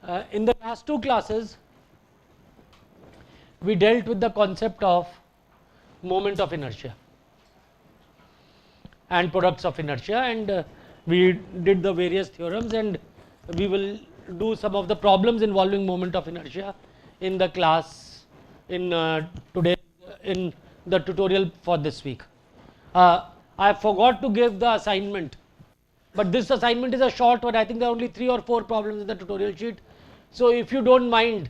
In the last two classes, we dealt with the concept of moment of inertia and products of inertia, and we did the various theorems, and we will do some of the problems involving moment of inertia in the class in today in the tutorial for this week. I forgot to give the assignment, but this assignment is a short one. I think there are only 3 or 4 problems in the tutorial sheet. So, if you don't mind,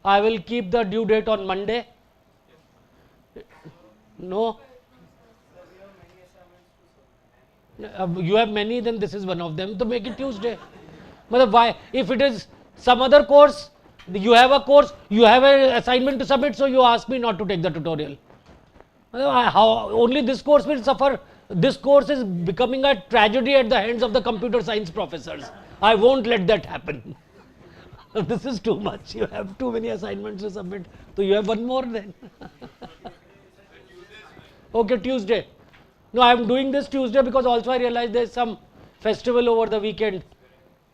I will keep the due date on Monday. No? You have many, then this is one of them, to make it Tuesday. But why? If it is some other course, you have a course, you have an assignment to submit, so you ask me not to take the tutorial. How only this course will suffer? This course is becoming a tragedy at the hands of the computer science professors. I won't let that happen. This is too much. You have too many assignments to submit. So you have one more then. Okay, Tuesday. No, I am doing this Tuesday because also I realize there is some festival over the weekend.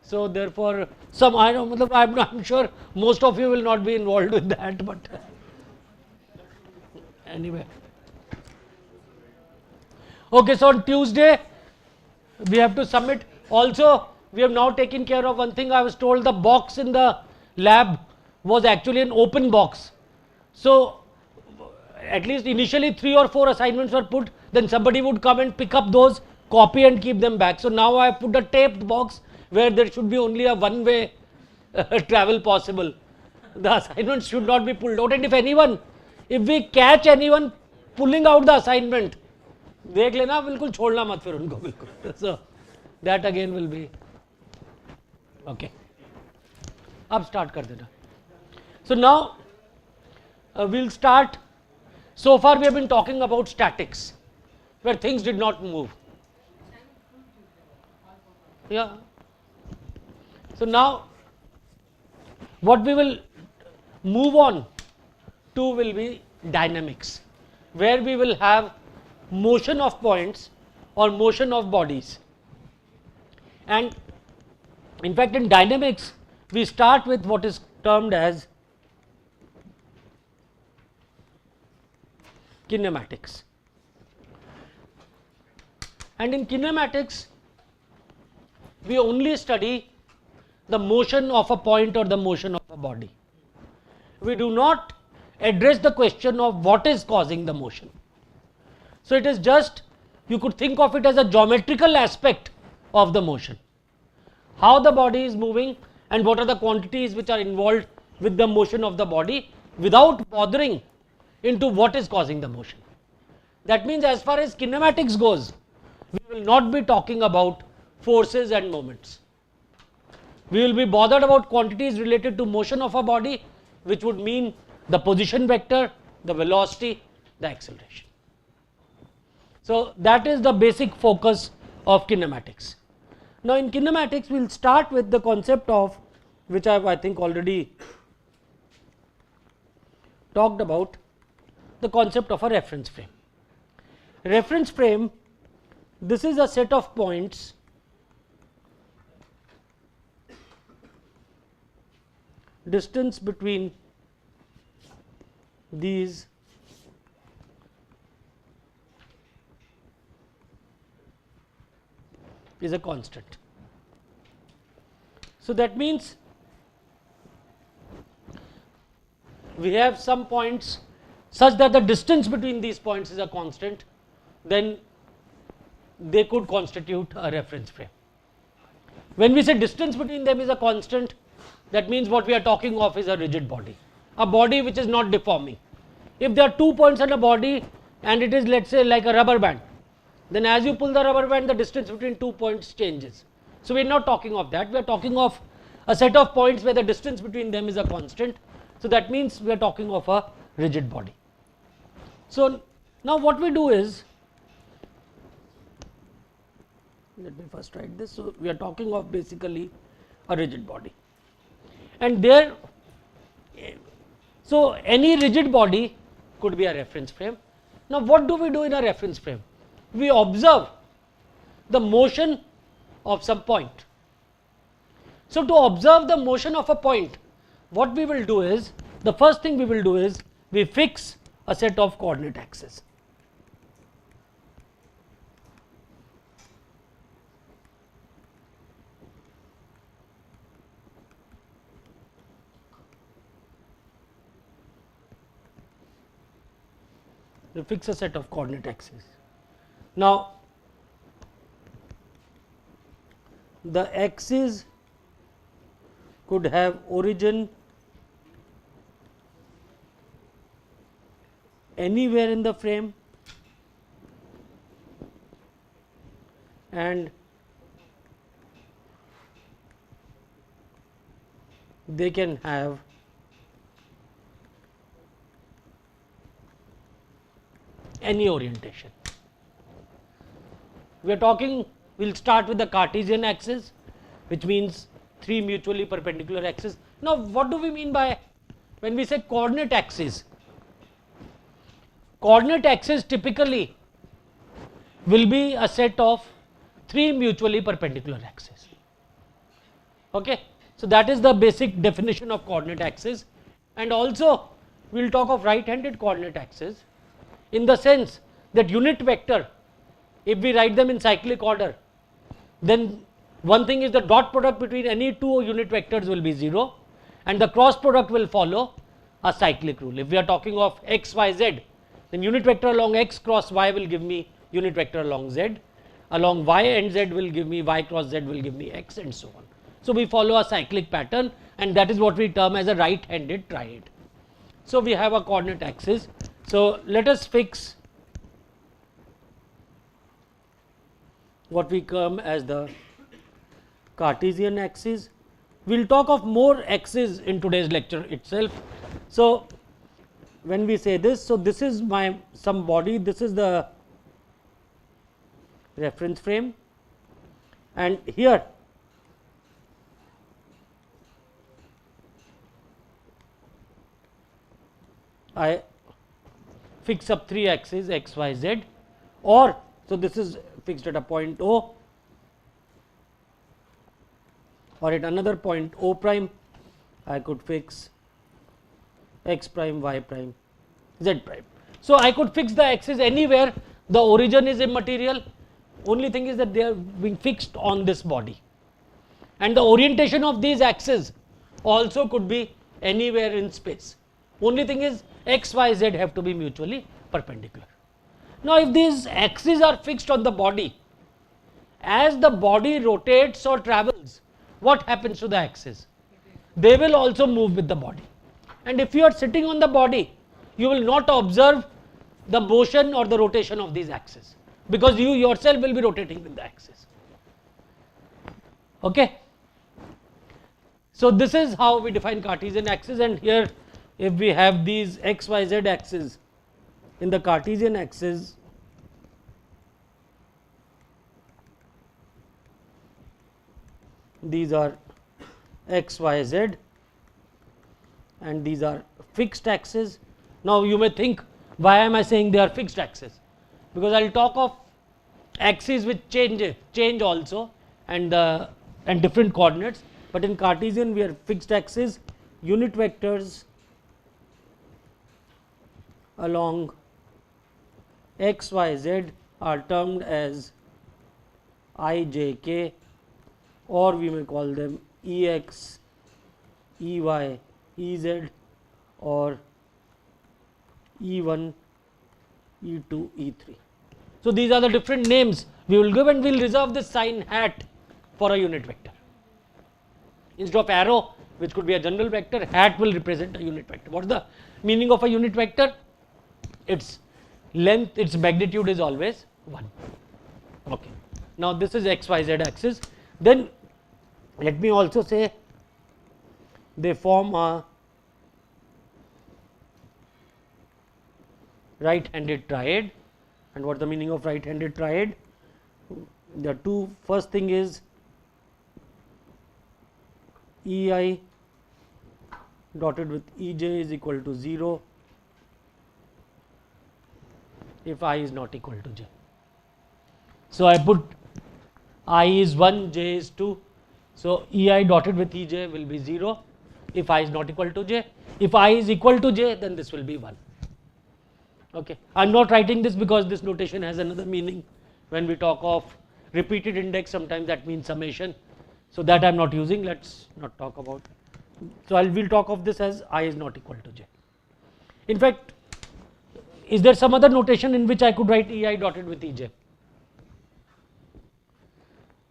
So therefore, I'm sure most of you will not be involved with that, but anyway. Okay, so on Tuesday we have to submit. Also, we have now taken care of one thing. I was told the box in the lab was actually an open box. So at least initially 3 or 4 assignments were put, then somebody would come and pick up those, copy and keep them back. So now I have put a taped box where there should be only a one-way travel possible. The assignments should not be pulled out, and if we catch anyone pulling out the assignment, देख लेना, बिल्कुल छोड़ना मत फिर उनको बिल्कुल. So that again will be okay. अब start कर देना. So now we'll start. So far we have been talking about statics, where things did not move. Yeah. So now what we will move on to will be dynamics, where we will have motion of points or motion of bodies. And in fact, in dynamics we start with what is termed as kinematics. And in kinematics we only study the motion of a point or the motion of a body. We do not address the question of what is causing the motion. So it is just, you could think of it as a geometrical aspect of the motion. How the body is moving and what are the quantities which are involved with the motion of the body, without bothering into what is causing the motion. That means as far as kinematics goes, we will not be talking about forces and moments. We will be bothered about quantities related to motion of a body, which would mean the position vector, the velocity, the acceleration. So that is the basic focus of kinematics. Now in kinematics we will start with the concept of, which I think already talked about, the concept of a reference frame. Reference frame, this is a set of points distance between these is a constant. So that means we have some points such that the distance between these points is a constant, then they could constitute a reference frame. When we say distance between them is a constant, that means what we are talking of is a rigid body, a body which is not deforming. If there are 2 points on a body and it is, let's say, like a rubber band, then as you pull the rubber band, the distance between 2 points changes. So we are not talking of that, we are talking of a set of points where the distance between them is a constant. So that means we are talking of a rigid body. So now what we do is, let me first write this. So we are talking of basically a rigid body, and there, so any rigid body could be a reference frame. Now what do we do in a reference frame? We observe the motion of some point. So to observe the motion of a point, what we will do is, the first thing we will do is, we fix a set of coordinate axes. We fix a set of coordinate axes. Now, the axis could have origin anywhere in the frame and they can have any orientation. We are talking, we will start with the Cartesian axis, which means 3 mutually perpendicular axes. Now, what do we mean by when we say coordinate axis? Coordinate axis typically will be a set of 3 mutually perpendicular axes. Okay? So, that is the basic definition of coordinate axis, and also we will talk of right-handed coordinate axis in the sense that unit vector, if we write them in cyclic order, then one thing is the dot product between any two unit vectors will be 0 and the cross product will follow a cyclic rule. If we are talking of x, y, z, then unit vector along x cross y will give me unit vector along z, along y and z will give me y cross z will give me x, and so on. So, we follow a cyclic pattern, and that is what we term as a right-handed triad. So, we have a coordinate axis. So, let us fix what we term as the Cartesian axis. We will talk of more axes in today's lecture itself. So, when we say this, so this is my some body, this is the reference frame, and here I fix up 3 axes x, y, z, or so this is fixed at a point O, or at another point O prime I could fix x prime, y prime, z prime. So, I could fix the axis anywhere, the origin is immaterial, only thing is that they are being fixed on this body, and the orientation of these axes also could be anywhere in space. Only thing is x, y, z have to be mutually perpendicular. Now, if these axes are fixed on the body, as the body rotates or travels, what happens to the axes? They will also move with the body, and if you are sitting on the body, you will not observe the motion or the rotation of these axes, because you yourself will be rotating with the axis. Okay? So, this is how we define Cartesian axis, and here if we have these x, y, z axes in the Cartesian axis, these are x, y, z, and these are fixed axes. Now, you may think, why am I saying they are fixed axes? Because I will talk of axes which change also, and different coordinates, but in Cartesian we are fixed axes. Unit vectors along x, y, z are termed as I, j, k, or we may call them Ex, Ey, Ez, or E1, E2, E3. So, these are the different names we will give, and we will reserve this sign hat for a unit vector. Instead of arrow, which could be a general vector, hat will represent a unit vector. What is the meaning of a unit vector? Its length, its magnitude is always 1. Okay. Now, this is x, y, z axis. Then let me also say they form a right-handed triad. And what is the meaning of right-handed triad? The two first thing is Ei dotted with Ej is equal to 0 if I is not equal to j. So, I put I is 1, j is 2, So EI dotted with EJ will be 0 if I is not equal to J. If I is equal to J, then this will be 1. Okay. I am not writing this because this notation has another meaning. When we talk of repeated index, sometimes that means summation. So that I am not using, let us not talk about. So we will talk of this as I is not equal to J. In fact, is there some other notation in which I could write EI dotted with EJ?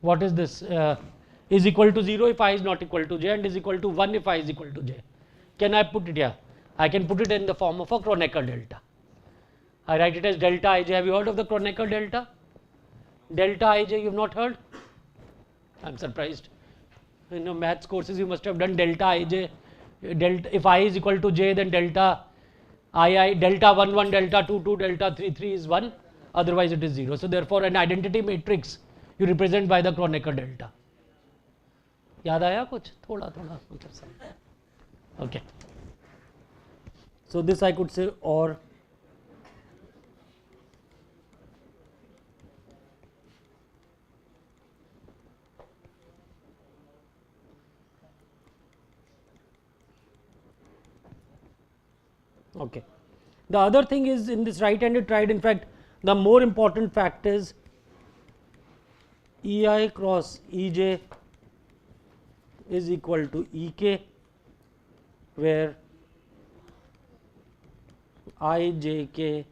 What is this? Is equal to 0 if I is not equal to J and is equal to 1 if I is equal to J. Can I put it here? I can put it in the form of a Kronecker delta. I write it as delta Ij. Have you heard of the Kronecker delta? Delta Ij you have not heard? I am surprised. In your maths courses you must have done delta Ij. Delta, if I is equal to J, then delta II, delta 1 1, delta 2 2, delta 3 3 is 1, otherwise it is 0. So therefore an identity matrix you represent by the Kronecker delta. याद आया कुछ थोड़ा थोड़ा okay. So this I could say, or okay. The other thing is in this right handed triad, in fact the more important fact is EI cross EJ is equal to EK, where I, J, K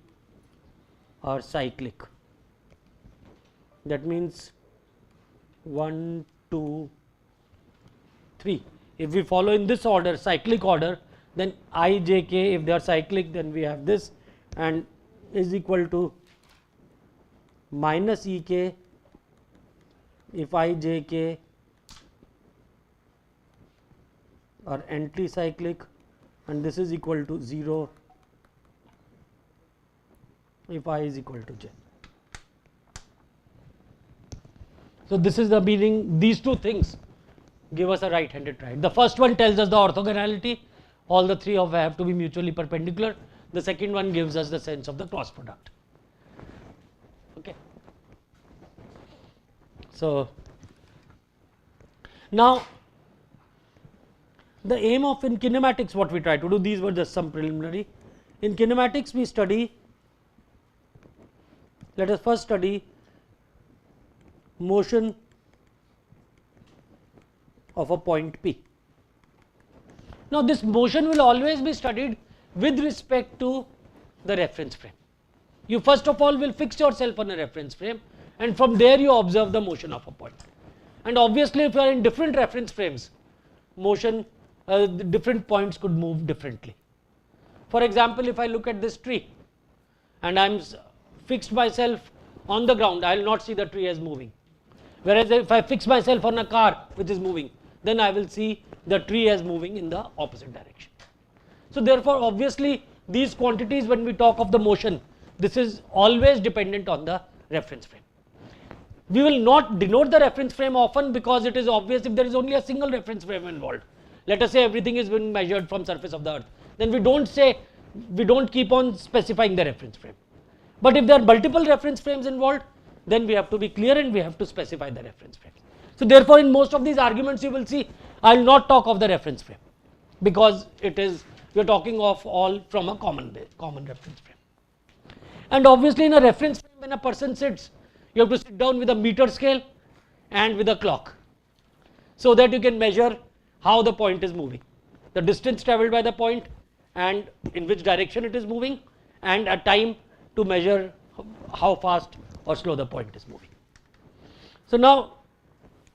are cyclic. That means 1, 2, 3. If we follow in this order, cyclic order, then I, J, K, if they are cyclic, then we have this, and is equal to minus EK if I, J, K are anti-cyclic, and this is equal to 0 if I is equal to J. So this is the meaning. These two things give us a right handed triad. The first one tells us the orthogonality, all the three of have to be mutually perpendicular. The second one gives us the sense of the cross product. Okay. So now the aim of in kinematics, what we try to do, these were just some preliminary. In kinematics we study, let us first study motion of a point P. Now this motion will always be studied with respect to the reference frame. You first of all will fix yourself on a reference frame, and from there you observe the motion of a point. And obviously if you are in different reference frames, motion different points could move differently. For example, if I look at this tree and I am fixed myself on the ground, I will not see the tree as moving. Whereas if I fix myself on a car which is moving, then I will see the tree as moving in the opposite direction. So therefore obviously these quantities, when we talk of the motion, this is always dependent on the reference frame. We will not denote the reference frame often because it is obvious if there is only a single reference frame involved. Let us say everything is being measured from surface of the earth, then we don't say, we don't keep on specifying the reference frame. But if there are multiple reference frames involved, then we have to be clear and we have to specify the reference frame. So therefore in most of these arguments you will see I will not talk of the reference frame, because it is, we are talking of all from a common reference frame. And obviously in a reference frame, when a person sits, you have to sit down with a meter scale and with a clock, so that you can measure how the point is moving, the distance travelled by the point and in which direction it is moving, and a time to measure how fast or slow the point is moving. So now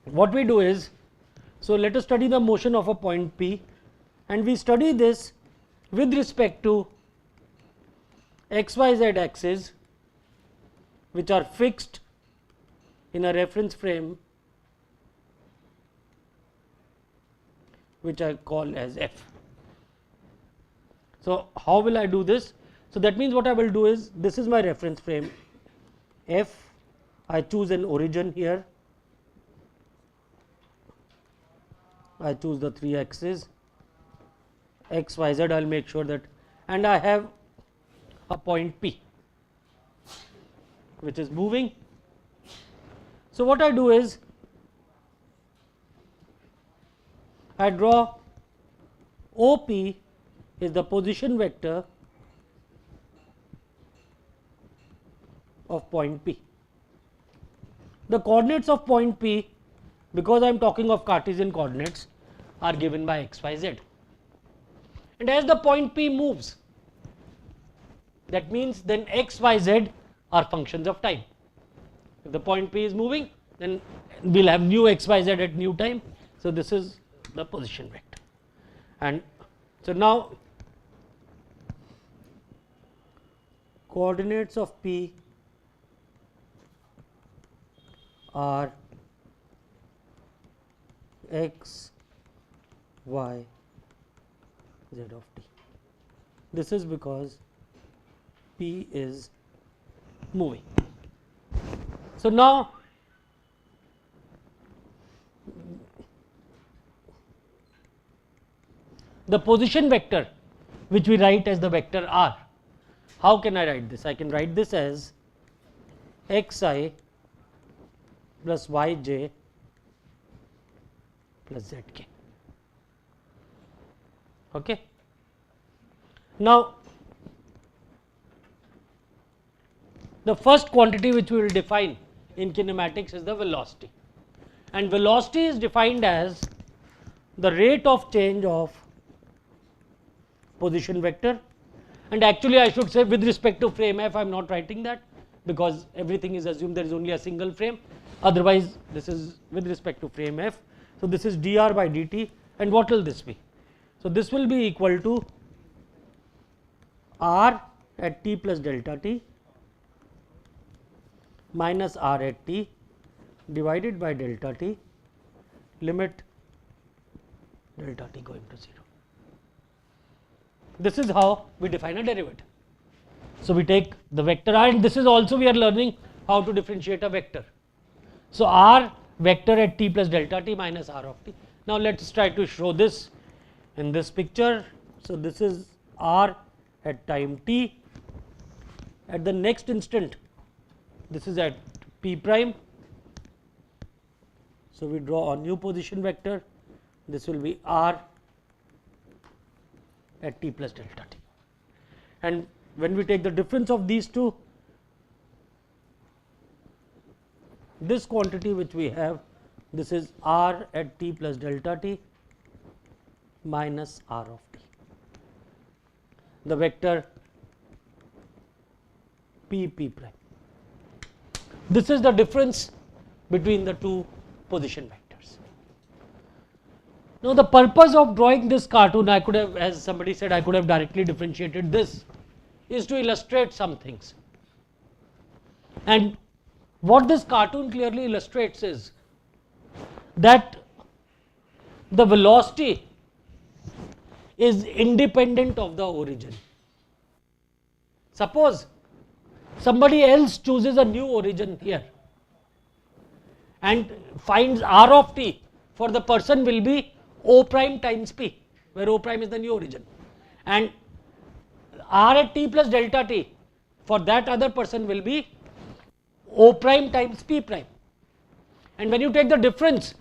what we do is, so let us study the motion of a point P, and we study this with respect to x, y, z axes which are fixed in a reference frame which I call as F. So how will I do this? So that means what I will do is, this is my reference frame F, I choose an origin here, I choose the 3 axes x, y, z, I will make sure that, and I have a point P which is moving. So what I do is, I draw OP is the position vector of point P. The coordinates of point P, because I am talking of Cartesian coordinates, are given by x, y, z. And as the point P moves, that means then x, y, z are functions of time. If the point P is moving, then we will have new x, y, z at new time. So, this is the position vector. And so, now coordinates of P are x, y, z of t. This is because P is moving. So, now the position vector which we write as the vector r, how can I write this? I can write this as xi plus yj plus zk. Okay. Now, the first quantity which we will define in kinematics is the velocity, and velocity is defined as the rate of change of position vector, and actually I should say with respect to frame f. I am not writing that because everything is assumed there is only a single frame, otherwise this is with respect to frame f. So, this is dr by dt, and what will this be? So, this will be equal to r at t plus delta t minus r at t divided by delta t limit delta t going to 0. This is how we define a derivative. So, we take the vector r, and this is also we are learning how to differentiate a vector. So, r vector at t plus delta t minus r of t. Now, let us try to show this in this picture. So, this is r at time t, at the next instant this is at p prime. So, we draw a new position vector, this will be r at t plus delta t, and when we take the difference of these two, this quantity which we have, this is r at t plus delta t minus r of t, the vector p prime. This is the difference between the two position vectors. Now, the purpose of drawing this cartoon, I could have, as somebody said, I could have directly differentiated this, is to illustrate some things. And what this cartoon clearly illustrates is that the velocity is independent of the origin. Suppose somebody else chooses a new origin here and finds r of t, for the person will be O prime times p, where O prime is the new origin, and r at t plus delta t for that other person will be O prime times p prime, and when you take the difference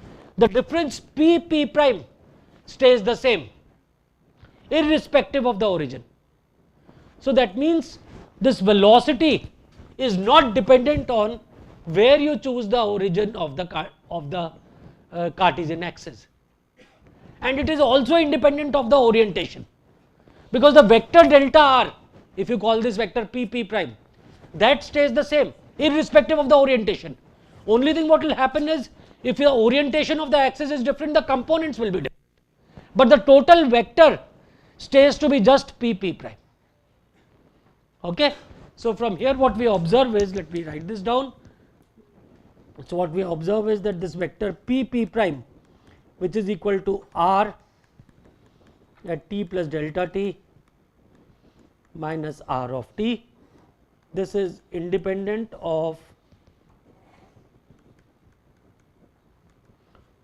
p prime stays the same irrespective of the origin. So, that means this velocity is not dependent on where you choose the origin of the Cartesian axis, and it is also independent of the orientation, because the vector delta r, if you call this vector p prime, that stays the same irrespective of the orientation. Only thing what will happen is, if the orientation of the axis is different, the components will be different, but the total vector stays to be just p prime. Okay. So, from here what we observe is, let me write this down. So, what we observe is that this vector p prime, which is equal to r at t plus delta t minus r of t, this is independent of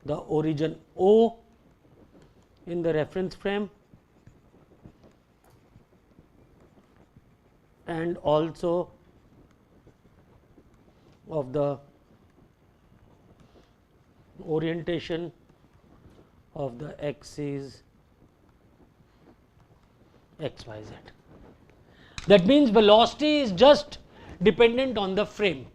the origin O in the reference frame and also of the orientation of the axis x, y, z. That means velocity is just dependent on the frame.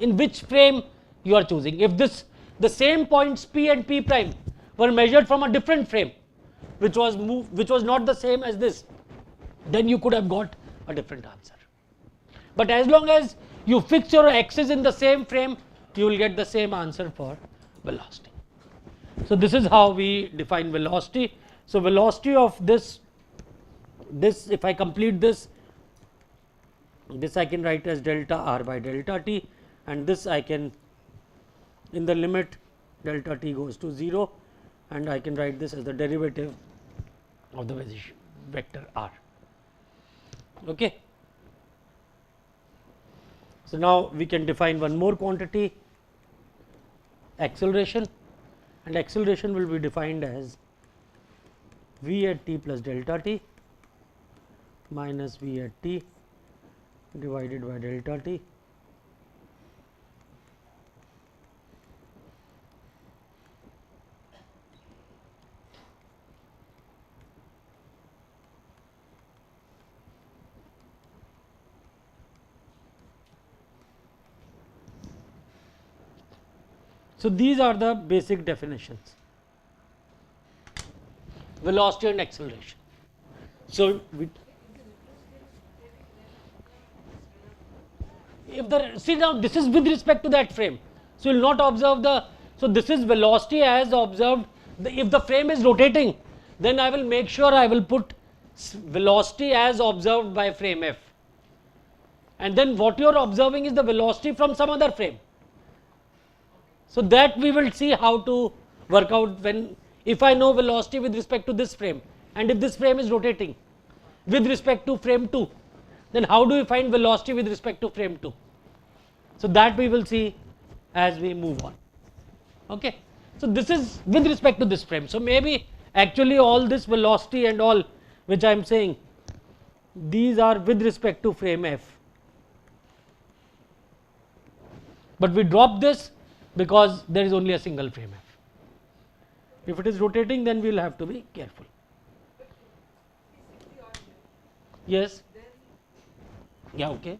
In which frame you are choosing. If the same points P and P prime were measured from a different frame, which was not the same as this, then you could have got a different answer. But as long as you fix your axis in the same frame, you will get the same answer for velocity. So this is how we define velocity. So velocity of this if I complete this I can write as delta r by delta t, and this I can, in the limit delta t goes to 0, and I can write this as the derivative of the vector r. Okay. So now we can define one more quantity, acceleration, and acceleration will be defined as v at t plus delta t minus v at t divided by delta t So these are the basic definitions, velocity and acceleration. So see now this is with respect to that frame. So you will not observe so this is velocity as observed. If the frame is rotating, then I will make sure I will put velocity as observed by frame F, and then what you are observing is the velocity from some other frame. So that we will see how to work out if I know velocity with respect to this frame, and if this frame is rotating with respect to frame 2, then how do we find velocity with respect to frame 2? So that we will see as we move on. Okay. So this is with respect to this frame. So maybe actually all this velocity and all which I am saying, these are with respect to frame F, but we drop this because there is only a single frame F. If it is rotating, then we will have to be careful. Yes. Yeah. Okay.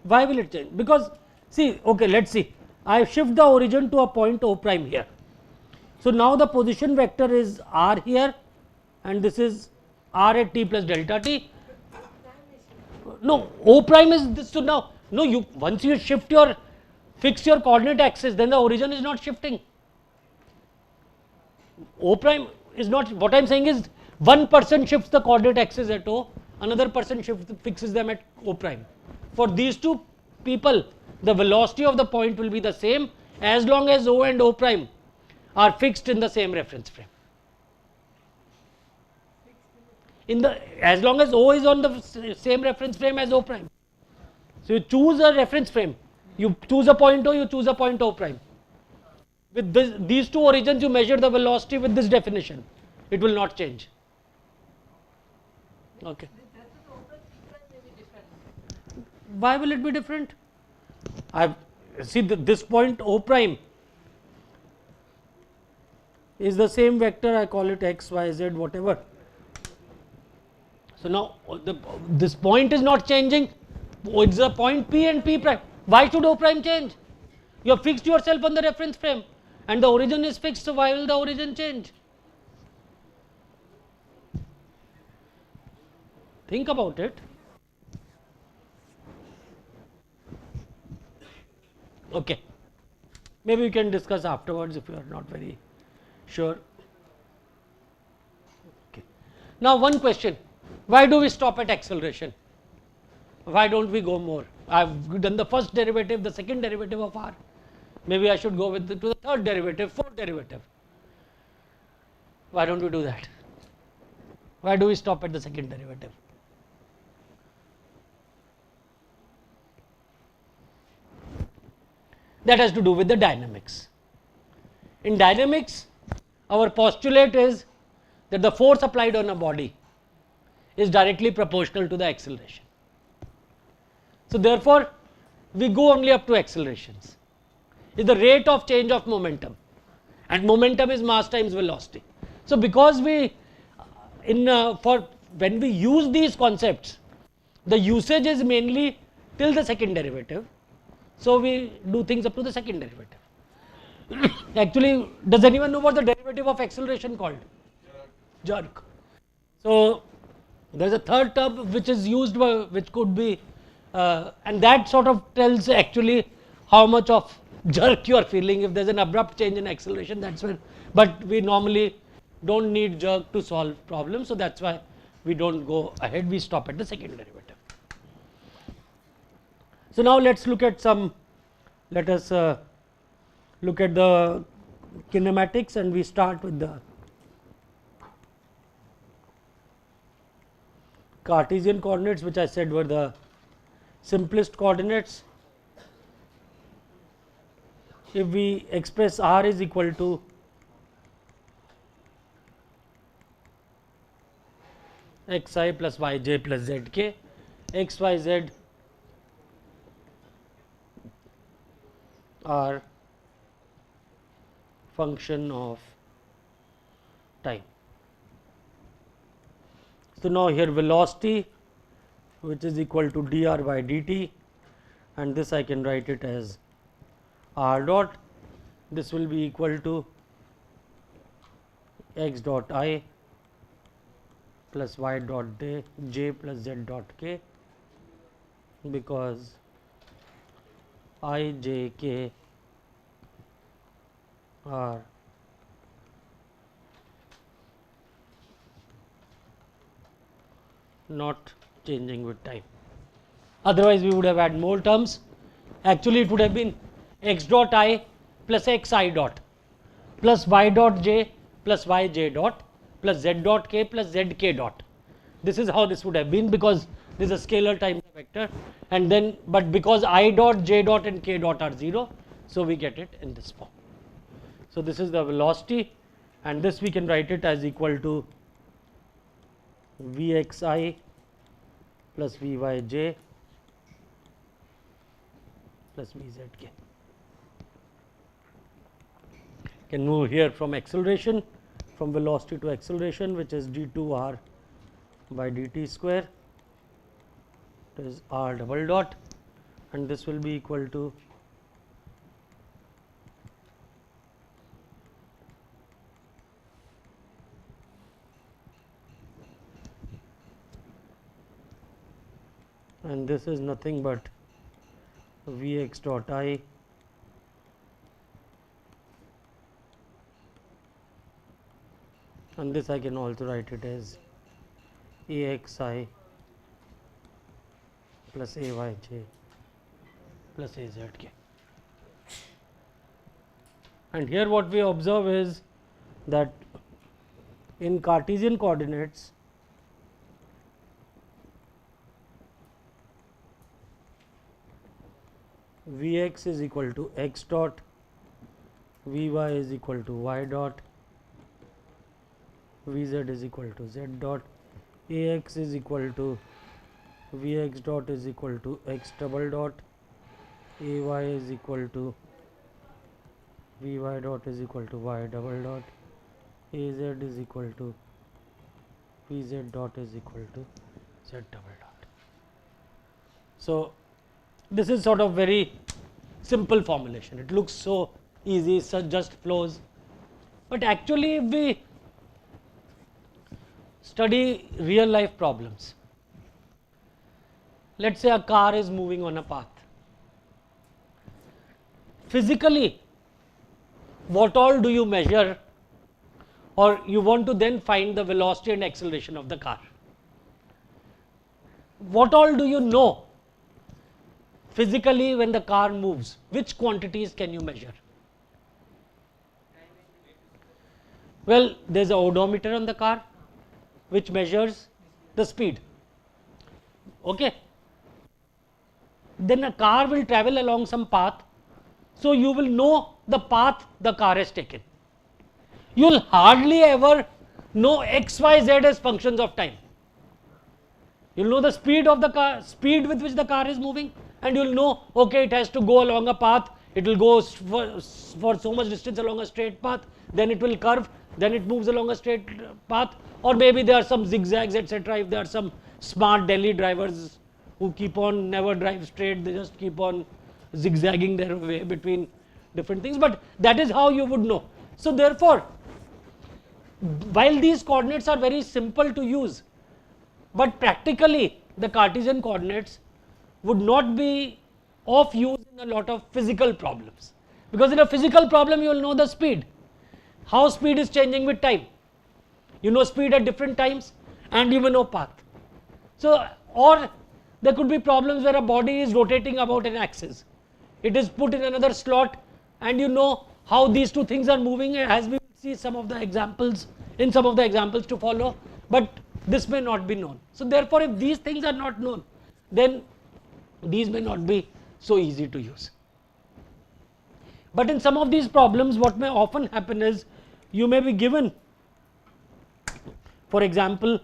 Why will it change? Because see, okay, let us see. I shift the origin to a point O prime here. So now the position vector is r here, and this is r at t plus delta t. No, O prime is this. So now, no, once you fix your coordinate axis, then the origin is not shifting. O prime is not, what I am saying is one person shifts the coordinate axis at O, another person fixes them at O prime. For these two people, the velocity of the point will be the same as long as O and O prime are fixed in the same reference frame. As long as O is on the same reference frame as O prime. So you choose a reference frame. You choose a point O, you choose a point O prime. With these two origins, you measure the velocity with this definition. It will not change. Okay. Why will it be different? See this point O prime is the same vector. I call it x, y, z, whatever. So now this point is not changing. It's a point P and P prime. Why should O prime change? You have fixed yourself on the reference frame, and the origin is fixed, so why will the origin change? Think about it. Okay. Maybe we can discuss afterwards if you are not very sure. Okay. Now one question, why do we stop at acceleration? Why don't we go more? I have done the first derivative, the second derivative of r. Maybe I should go to the third derivative, fourth derivative. Why don't we do that? Why do we stop at the second derivative? That has to do with the dynamics. In dynamics, our postulate is that the force applied on a body is directly proportional to the acceleration. So therefore, we go only up to accelerations. Is the rate of change of momentum. and momentum is mass times velocity. So because we when we use these concepts, the usage is mainly till the second derivative, so we do things up to the second derivative. Actually, does anyone know what the derivative of acceleration called? Jerk. So there is a third term which is used, which could be and that sort of tells actually how much of jerk you are feeling. If there is an abrupt change in acceleration, that's when, but we normally don't need jerk to solve problems, so that's why we don't go ahead, we stop at the second derivative. So now let's look at let us look at the kinematics, and we start with the Cartesian coordinates, which I said were the simplest coordinates. If we express r is equal to xi plus yj plus zk, x, y, z are function of time. So now here velocity, which is equal to dr by dt, and this I can write it as r dot. This will be equal to x dot I plus y dot j plus z dot k, because I, j, k are not changing with time. Otherwise, we would have had more terms. Actually, it would have been x dot I plus x I dot plus y dot j plus y j dot plus z dot k plus z k dot. This is how this would have been, because this is a scalar times a vector, and then but because I dot, j dot and k dot are 0, so we get it in this form. So this is the velocity, and this we can write it as equal to Vxi plus Vyj plus Vzk. Can move here from acceleration, from velocity to acceleration, which is d2r by dt square, it is r double dot, and this will be equal to and this is nothing but Vx dot I and this I can also write it as Axi plus Ayj plus Azk. And here what we observe is that in Cartesian coordinates, Vx is equal to x dot, Vy is equal to y dot, Vz is equal to z dot, Ax is equal to Vx dot is equal to x double dot, Ay is equal to Vy dot is equal to y double dot, Az is equal to Vz dot is equal to z double dot. So this is sort of very simple formulation. It looks so easy, so just flows, but actually if we study real life problems, let's say a car is moving on a path. Physically, what all do you measure, or you want to then find the velocity and acceleration of the car? What all do you know physically when the car moves? Which quantities can you measure? Well, there is an odometer on the car which measures the speed. Okay. Then a car will travel along some path, so you will know the path the car has taken. You will hardly ever know x, y, z as functions of time. You will know the speed of the car, speed with which the car is moving, and you will know, okay, it has to go along a path, It will go for so much distance along a straight path, then it will curve, then it moves along a straight path, or maybe there are some zigzags, etc. If there are some smart Delhi drivers who keep on never drive straight, they just keep on zigzagging their way between different things, but that is how you would know. So therefore, while these coordinates are very simple to use, but practically the Cartesian coordinates would not be of use in a lot of physical problems, because in a physical problem you will know the speed, how speed is changing with time, you know speed at different times, and you may know path. So, or there could be problems where a body is rotating about an axis, it is put in another slot, and you know how these two things are moving, as we will see some of the examples in some of the examples to follow, but this may not be known. So therefore, if these things are not known, then these may not be so easy to use. But in some of these problems, what may often happen is you may be given, for example,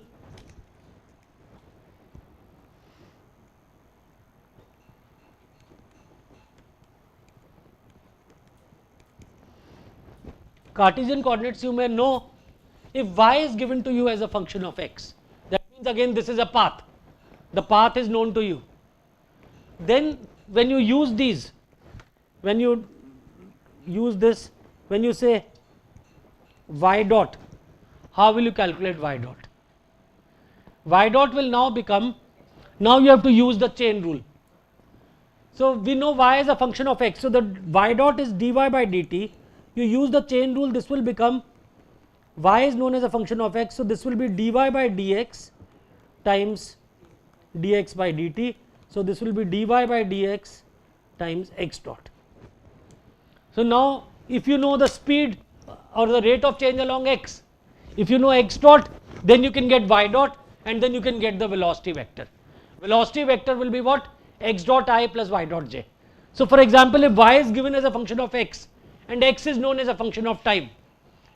Cartesian coordinates, you may know if y is given to you as a function of x, that means again this is a path, the path is known to you. Then when you use these, when you use this, when you say y dot, how will you calculate y dot? Y dot will now become, now you have to use the chain rule. So we know y is a function of x, so the y dot is dy by dt. You use the chain rule, this will become, y is known as a function of x, so this will be dy by dx times dx by dt. So this will be dy by dx times x dot. So now if you know the speed or the rate of change along x, if you know x dot, then you can get y dot, and then you can get the velocity vector. Velocity vector will be what? X dot I plus y dot j. So for example, if y is given as a function of x and x is known as a function of time,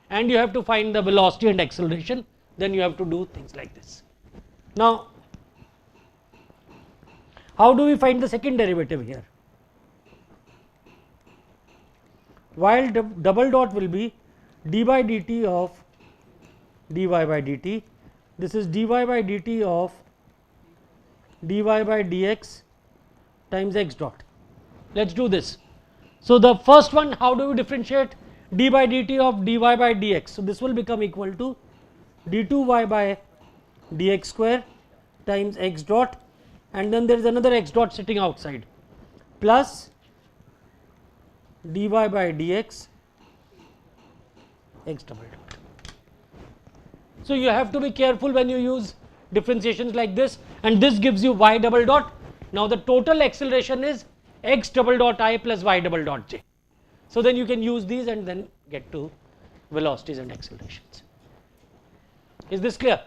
and you have to find the velocity and acceleration, then you have to do things like this. Now how do we find the second derivative here? While double dot will be d by dt of dy by dt, this is dy by dt of dy by dx times x dot. Let us do this. So the first one, how do we differentiate d by dt of dy by dx? So this will become equal to d2y by dx square times x dot, and then there is another x dot sitting outside, plus dy by dx x double dot. So you have to be careful when you use differentiations like this, and this gives you y double dot. Now the total acceleration is x double dot I plus y double dot j. So then you can use these and then get to velocities and accelerations. Is this clear?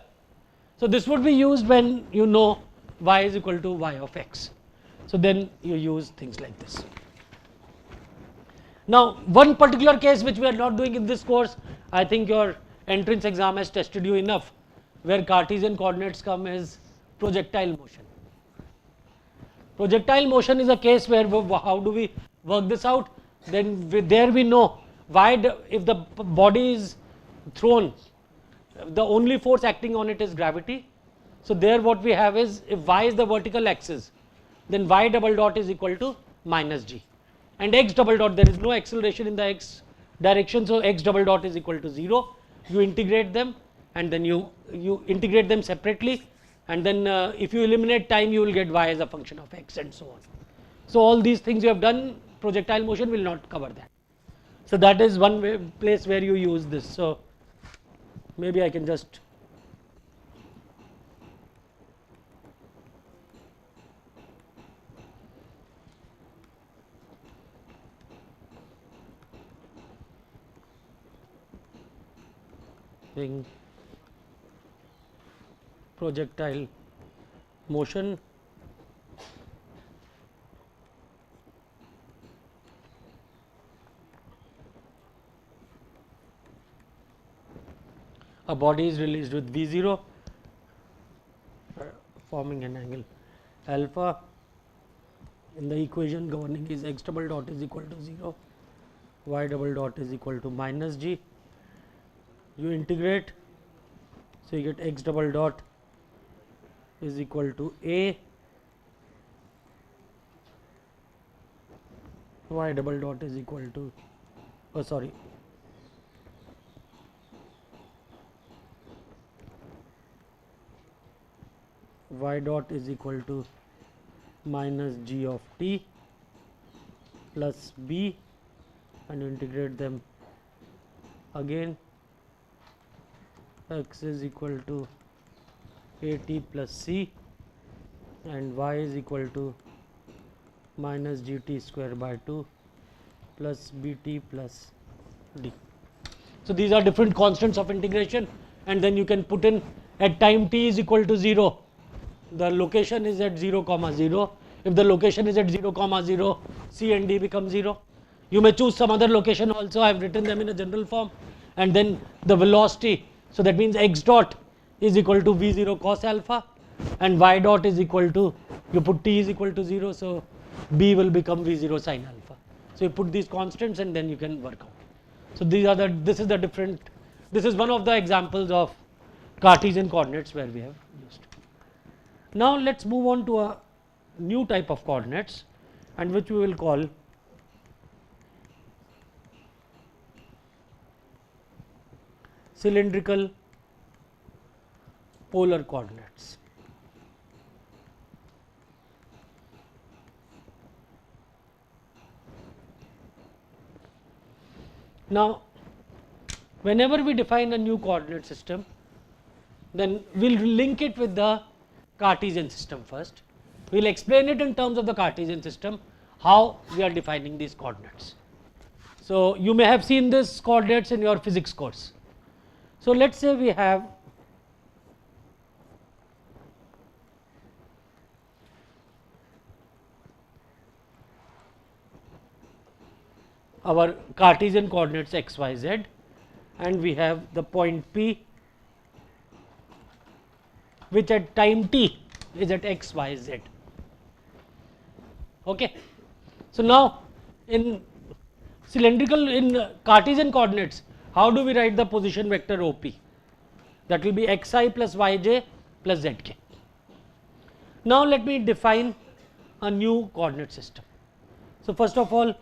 So this would be used when you know y is equal to y of x. So then you use things like this. Now one particular case which we are not doing in this course, I think your entrance exam has tested you enough, where Cartesian coordinates come is projectile motion. Projectile motion is a case where how do we work this out? Then there we know if the body is thrown, the only force acting on it is gravity. So there what we have is, if y is the vertical axis, then y double dot is equal to minus g, and x double dot, there is no acceleration in the x direction, so x double dot is equal to 0. You integrate them, and then you integrate them separately, and then if you eliminate time, you will get y as a function of x and so on. So all these things you have done, projectile motion will not cover that. So that is one place where you use this. So maybe I can just projectile motion a body is released with V0 forming an angle alpha, in the equation governing is x double dot is equal to 0, y double dot is equal to minus g. You integrate, so you get x double dot is equal to a, y double dot is equal to, y dot is equal to minus g of t plus b, and integrate them again, x is equal to at plus c and y is equal to minus gt square by 2 plus bt plus d. So, these are different constants of integration, and then you can put in at time t is equal to 0, the location is at 0 comma 0. If the location is at 0 comma 0, c and d become 0. You may choose some other location also, I have written them in a general form, and then the velocity. So, that means x dot is equal to v0 cos alpha and y dot is equal to, you put t is equal to 0, so b will become v0 sin alpha. So, you put these constants and then you can work out. So, these are this is one of the examples of Cartesian coordinates where we have used. Now, let us move on to a new type of coordinates, and which we will call cylindrical polar coordinates. Now, whenever we define a new coordinate system, then we will link it with the Cartesian system first. We will explain it in terms of the Cartesian system, how we are defining these coordinates. So, you may have seen this coordinates in your physics course. So, let us say we have our Cartesian coordinates x, y, z, and we have the point P, which at time t is at x, y, z. Okay. So, now in Cartesian coordinates, how do we write the position vector OP? That will be xi plus yj plus zk. Now, let me define a new coordinate system. So, first of all,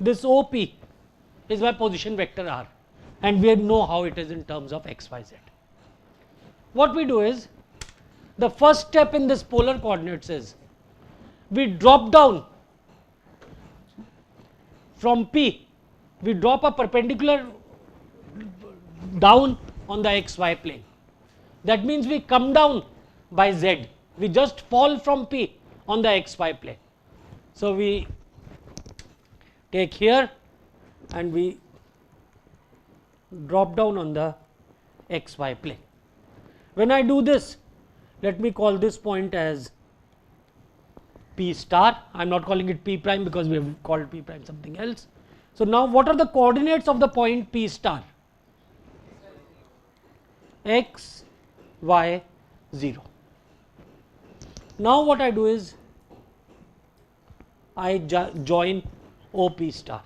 this OP is my position vector r, and we know how it is in terms of x, y, z. What we do is, the first step in this polar coordinates is, we drop down from P, we drop a perpendicular down on the xy plane. That means we come down by z, we just fall from P on the xy plane. So, we take here and we drop down on the xy plane. When I do this, let me call this point as P star. I am not calling it P prime because we have called P prime something else. So, now what are the coordinates of the point P star? X, y, 0. Now, what I do is, I join OP star.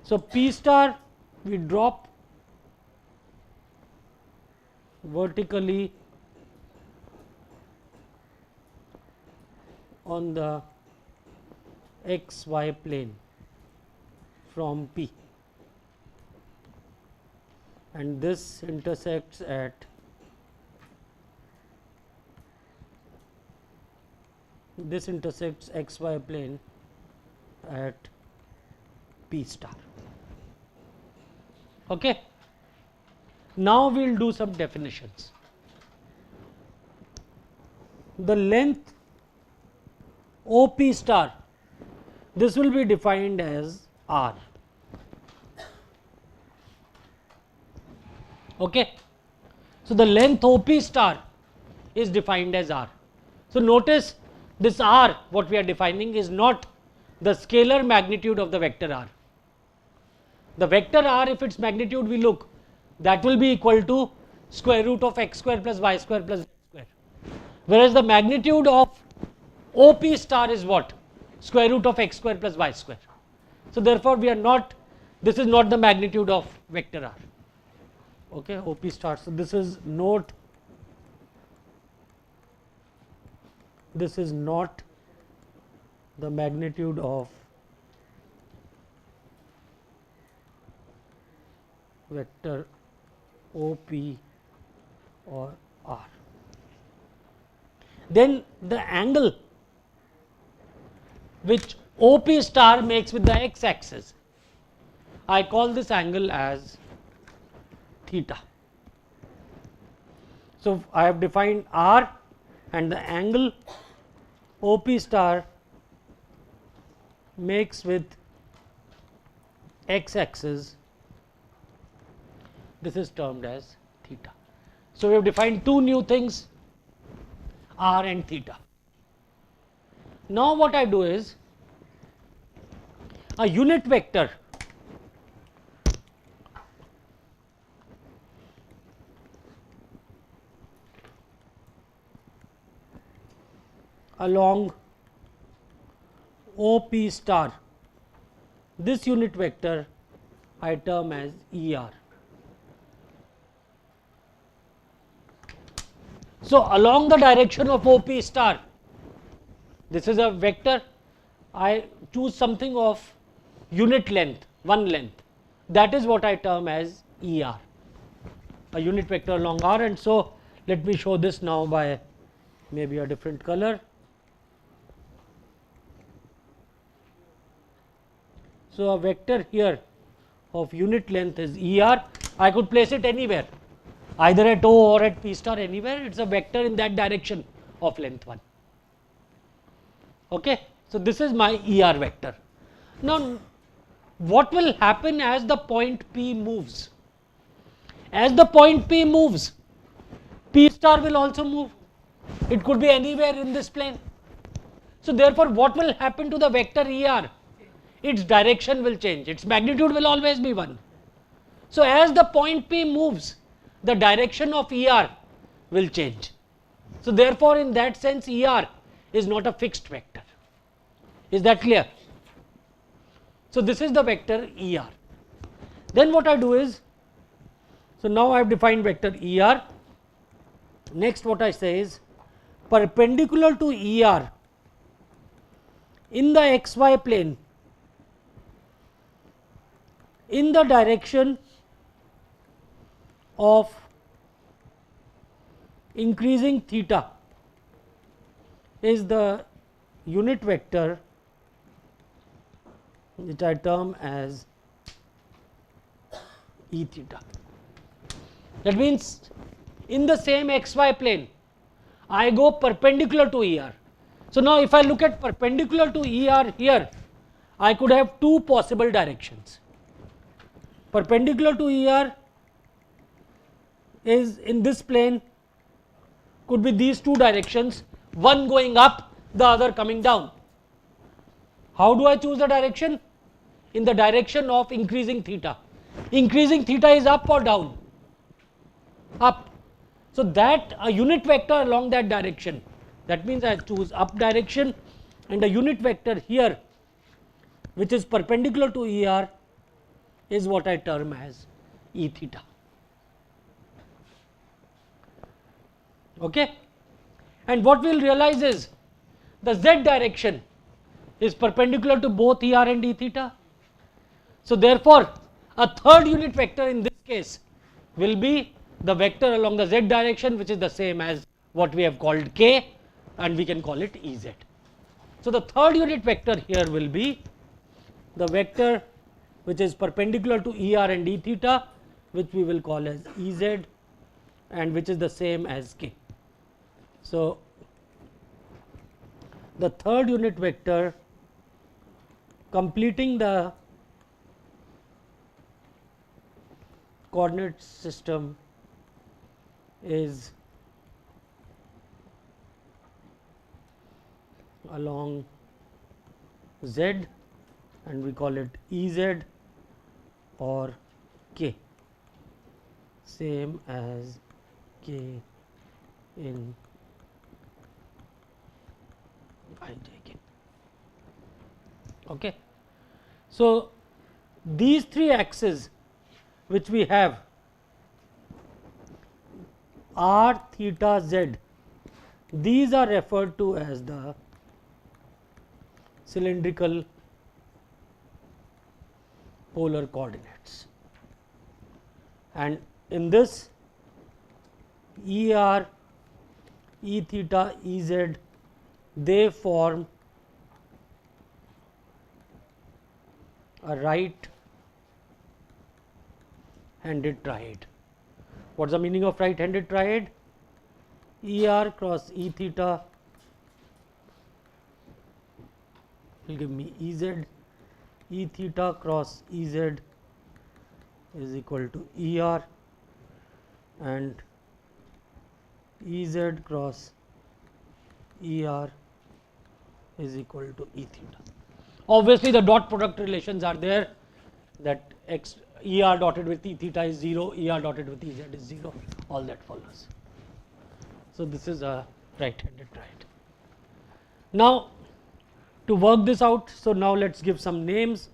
So, P star we drop vertically on the xy plane from P, and this intersects at xy plane at P star. Okay. Now, we will do some definitions. The length OP star, this will be defined as r. Okay. So, the length OP star is defined as r. So, notice this r, what we are defining is not the scalar magnitude of the vector r. The vector r, if its magnitude we look, that will be equal to square root of x square plus y square plus z square. whereas the magnitude of OP star is what? Square root of x square plus y square. So therefore we are not, this is not the magnitude of vector r. Okay, OP star. So this is note, this is not the magnitude of vector OP or r. Then the angle which OP star makes with the x axis, I call this angle as theta. So I have defined r, and the angle OP star makes with x axis, this is termed as theta. So we have defined two new things, r and theta. Now what I do is, a unit vector along OP star, this unit vector I term as ER. So along the direction of OP star, this is a vector, I choose something of unit length, one length, that is what I term as ER, a unit vector along R. And so let me show this now by maybe a different color. So a vector here of unit length is ER. I could place it anywhere, either at O or at P star, anywhere. It is a vector in that direction of length 1. Okay. So this is my ER vector. Now what will happen as the point P moves? As the point P moves, P star will also move. It could be anywhere in this plane. So therefore what will happen to the vector ER? Its direction will change, its magnitude will always be 1. So as the point P moves, the direction of ER will change. So therefore in that sense ER is not a fixed vector. Is that clear? So this is the vector ER. Then what I do is, so now I have defined vector ER. Next what I say is, perpendicular to ER in the xy plane, in the direction of increasing theta, is the unit vector which I term as E theta. That means in the same xy plane I go perpendicular to ER. So now if I look at perpendicular to ER here, I could have two possible directions. Perpendicular to ER is in this plane, could be these two directions, one going up, the other coming down. How do I choose the direction? In the direction of increasing theta. Increasing theta is up or down? Up. So that a unit vector along that direction, that means I choose up direction, and a unit vector here which is perpendicular to ER is what I term as E theta. Okay? And what we will realize is the z direction is perpendicular to both ER and E theta. So therefore a third unit vector in this case will be the vector along the z direction, which is the same as what we have called k, and we can call it Ez. So the third unit vector here will be the vector which is perpendicular to ER and E theta, which we will call as Ez, and which is the same as k. So the third unit vector completing the coordinate system is along z, and we call it Ez or k, same as k in I j again. Okay. So, these three axes which we have r, theta, z, these are referred to as the cylindrical polar coordinates, and in this E r, E theta, E z, they form a right handed triad. What is the meaning of right handed triad? E r cross E theta will give me E z, E theta cross E z is equal to E r, and E z cross E r is equal to E theta. Obviously, the dot product relations are there, that x E r dotted with E theta is 0, E r dotted with E z is 0, all that follows. So, this is a right handed triad. Now, to work this out, so now let us give some names.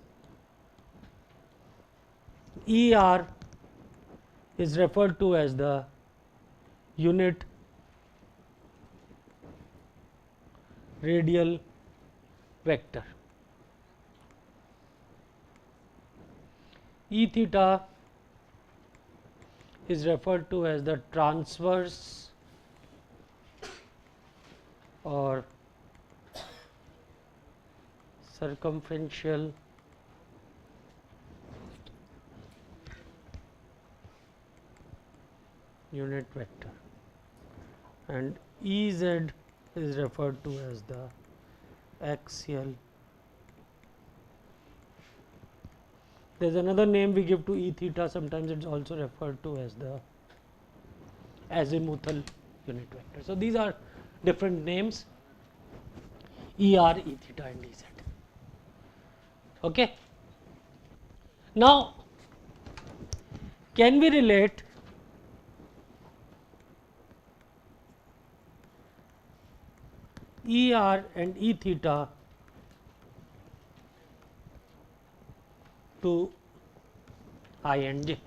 E r is referred to as the unit radial vector. E theta is referred to as the transverse or circumferential unit vector, and E z is referred to as the axial. There is another name we give to E theta, sometimes it is also referred to as the azimuthal unit vector. So, these are different names, E r, E theta and E z. Okay. Now, can we relate E r and E theta to I and j?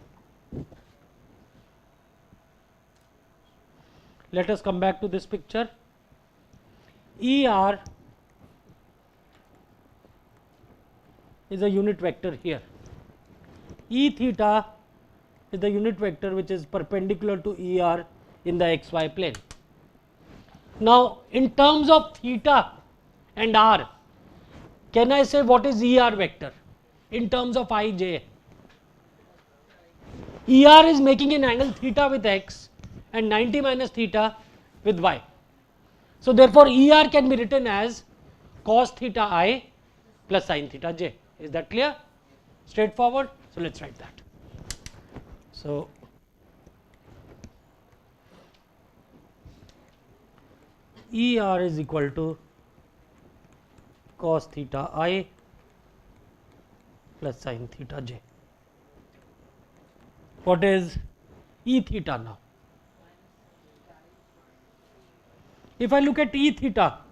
Let us come back to this picture. E r is a unit vector here. E theta is the unit vector which is perpendicular to E r in the xy plane. Now, in terms of theta and r, can I say what is E r vector in terms of I j? E r is making an angle theta with x and 90 minus theta with y. So, therefore, E r can be written as cos theta I plus sin theta j. Is that clear? Straightforward? So, let us write that. So, E r is equal to cos theta I plus sin theta j. What is E theta now? If I look at E theta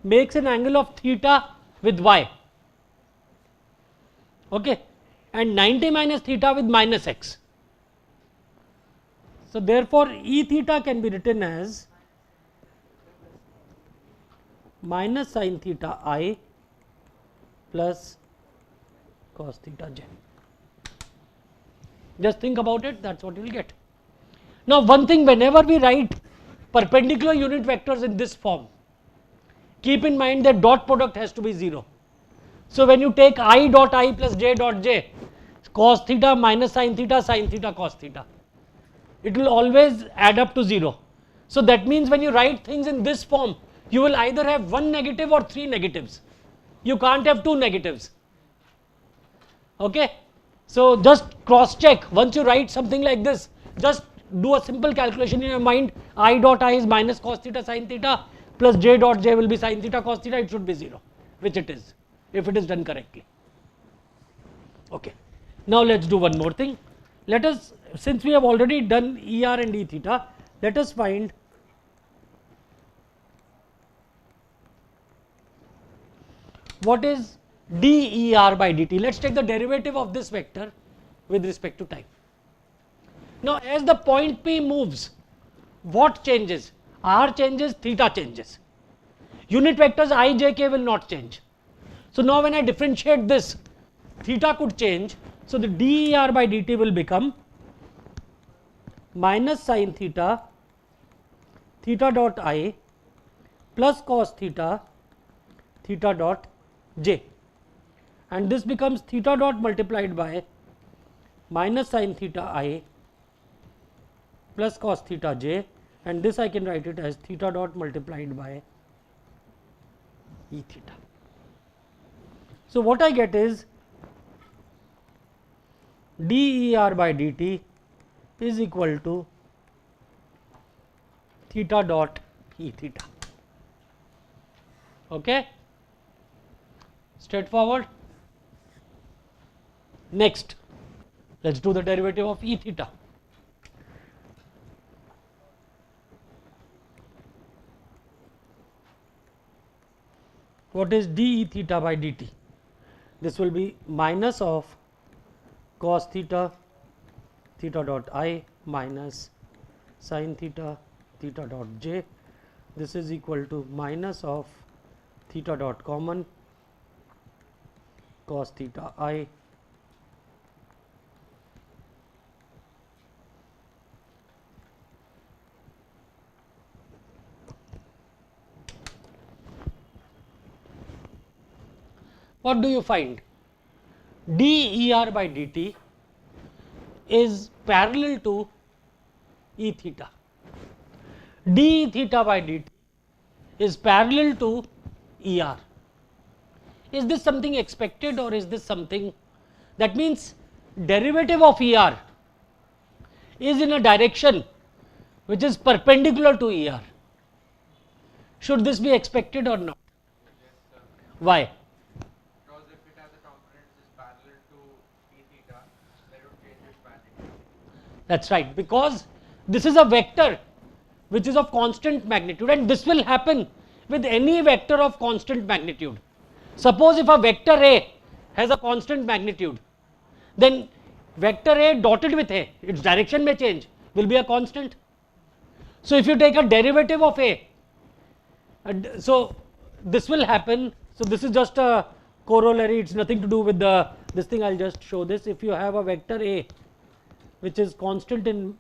makes an angle of theta with y, okay, and 90 minus theta with minus x. So, therefore, E theta can be written as minus sin theta I plus cos theta j. Just think about it, that is what you will get. Now, one thing, whenever we write perpendicular unit vectors in this form, keep in mind that dot product has to be 0. So, when you take I dot I plus j dot j, cos theta minus sin theta cos theta, it will always add up to 0. So, that means when you write things in this form, you will either have one negative or three negatives. You can't have two negatives. Okay. So, just cross check once you write something like this, just do a simple calculation in your mind. I dot I is minus cos theta sin theta plus j dot j will be sin theta cos theta, it should be 0, which it is if it is done correctly. Okay. Now, let us do one more thing. Let us, since we have already done E r and E theta, let us find what is dEr by dt? Let us take the derivative of this vector with respect to time. Now, as the point P moves, what changes? R changes, theta changes. Unit vectors I, j, k will not change. So, now when I differentiate this, theta could change. So, the dEr by dt will become minus sin theta, theta dot I plus cos theta, theta dot j, and this becomes theta dot multiplied by minus sin theta I plus cos theta j, and this I can write it as theta dot multiplied by E theta. So, what I get is dEr by dt is equal to theta dot E theta. Okay? Straightforward. Next, let us do the derivative of E theta. What is d E theta by dt? This will be minus of cos theta, theta dot I minus sin theta, theta dot j. This is equal to minus of theta dot common cos theta I what do you find? dEr by dt is parallel to E theta. d theta by dt is parallel to ER. Is this something expected or is this something that means derivative of ER is in a direction which is perpendicular to ER? Should this be expected or not? Yes, sir. Why? Because if it has a component which is parallel to E theta, then it would change its magnitude. That is right, because this is a vector which is of constant magnitude, and this will happen with any vector of constant magnitude. Suppose if a vector A has a constant magnitude, then vector A dotted with A, its direction may change, will be a constant. So, if you take a derivative of A, so this will happen. So, this is just a corollary, it is nothing to do with the this thing. I will just show this. If you have a vector A which is constant in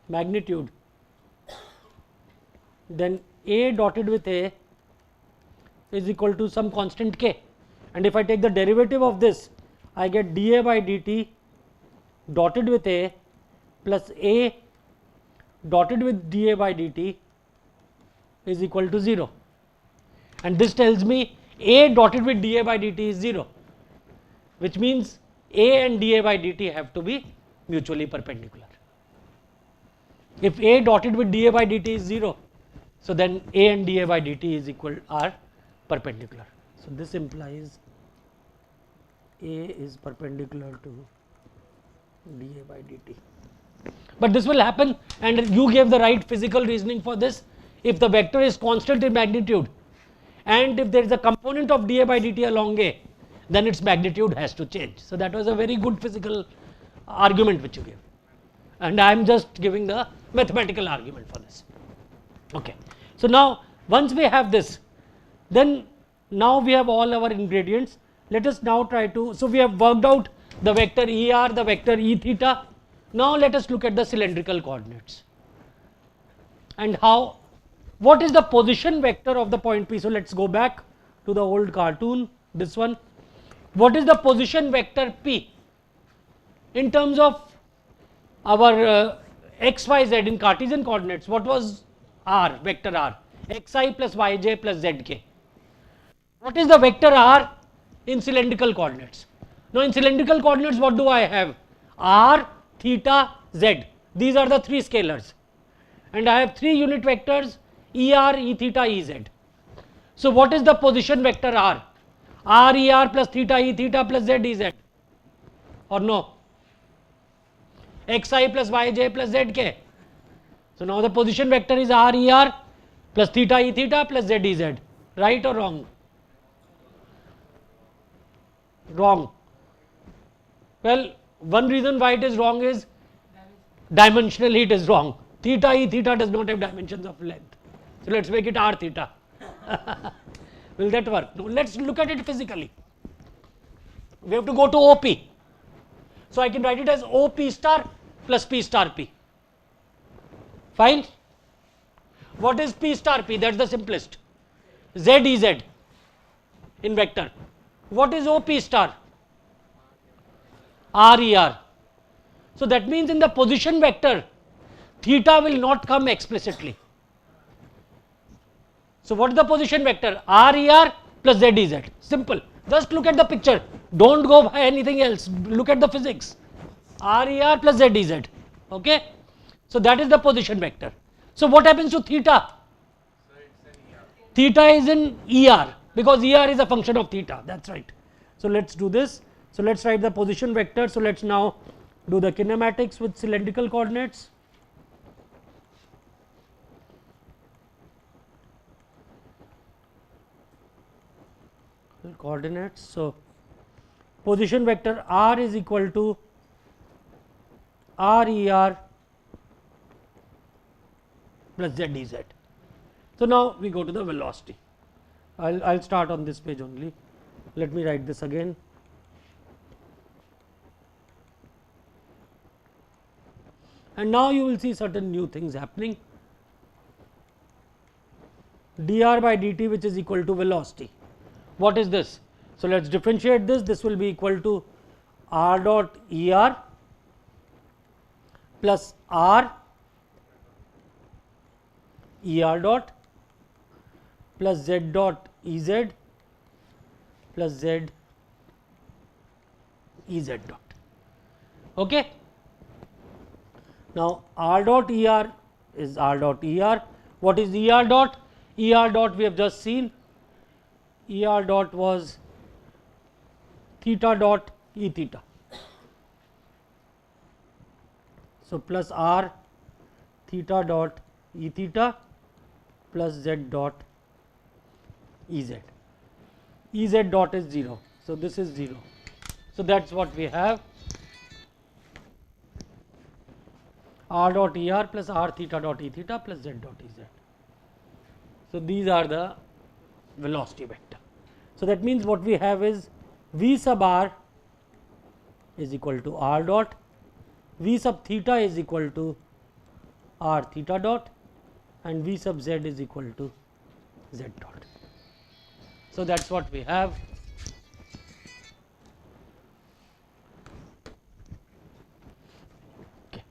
magnitude, then A dotted with A is equal to some constant k, and if I take the derivative of this, I get dA by dt dotted with A plus A dotted with dA by dt is equal to 0, and this tells me A dotted with dA by dt is 0, which means A and dA by dt have to be mutually perpendicular. If A dotted with dA by dt is 0, so then A and dA by dt is equal are perpendicular. So, this implies A is perpendicular to dA by dt. But this will happen, and you gave the right physical reasoning for this. If the vector is constant in magnitude and if there is a component of dA by dt along A, then its magnitude has to change. So, that was a very good physical argument which you gave, and I am just giving the mathematical argument for this. Okay. So, now once we have this, then now we have all our ingredients. Let us now try to, so we have worked out the vector ER, the vector E theta. Now, let us look at the cylindrical coordinates and how, what is the position vector of the point P. So, let us go back to the old cartoon, this one. What is the position vector P in terms of our x, y, z in Cartesian coordinates? What was R, vector R? Xi plus yj plus zk. What is the vector R in cylindrical coordinates? Now, in cylindrical coordinates, what do I have? R, theta, z. These are the three scalars, and I have three unit vectors ER, E theta, Ez. So, what is the position vector R? R ER plus theta E theta plus Z Ez, or no? Xi plus yj plus zk. So, now the position vector is R ER plus theta E theta plus Z E Z. Right or wrong? Wrong. Well, one reason why it is wrong is dimensionally it is wrong. Theta E theta does not have dimensions of length. So let's make it R theta. Will that work? No, let's look at it physically. We have to go to OP. So I can write it as OP star plus P star P. Fine. What is P star P? That's the simplest. Z E Z in vector. What is OP star? R E R. So that means in the position vector, theta will not come explicitly. So what is the position vector? R E R plus Z E Z. Simple. Just look at the picture. Don't go by anything else. Look at the physics. R E R plus Z E Z. Okay. So that is the position vector. So what happens to theta? So it's an ER. Theta is in ER because ER is a function of theta. That's right. So let's do this. So let's write the position vector. So let's now do the kinematics with cylindrical coordinates. Coordinates. So position vector R is equal to R E R plus Z E Z. So now we go to the velocity. I'll start on this page only. Let me write this again. And now you will see certain new things happening. dr by dt, which is equal to velocity. What is this? So let's differentiate this. This will be equal to r dot er plus r er dot plus z dot ez plus z ez dot. Okay. Now r dot er is r dot er. What is er dot? Er dot we have just seen. Er dot was theta dot E theta. So plus r theta dot E theta plus z dot Ez. Ez dot is 0. So this is 0. So that's what we have. R dot er plus r theta dot E theta plus z dot Ez. So these are the velocity vector. So that means what we have is v sub r is equal to r dot, v sub theta is equal to r theta dot, and v sub z is equal to z dot. So that's what we have. Okay.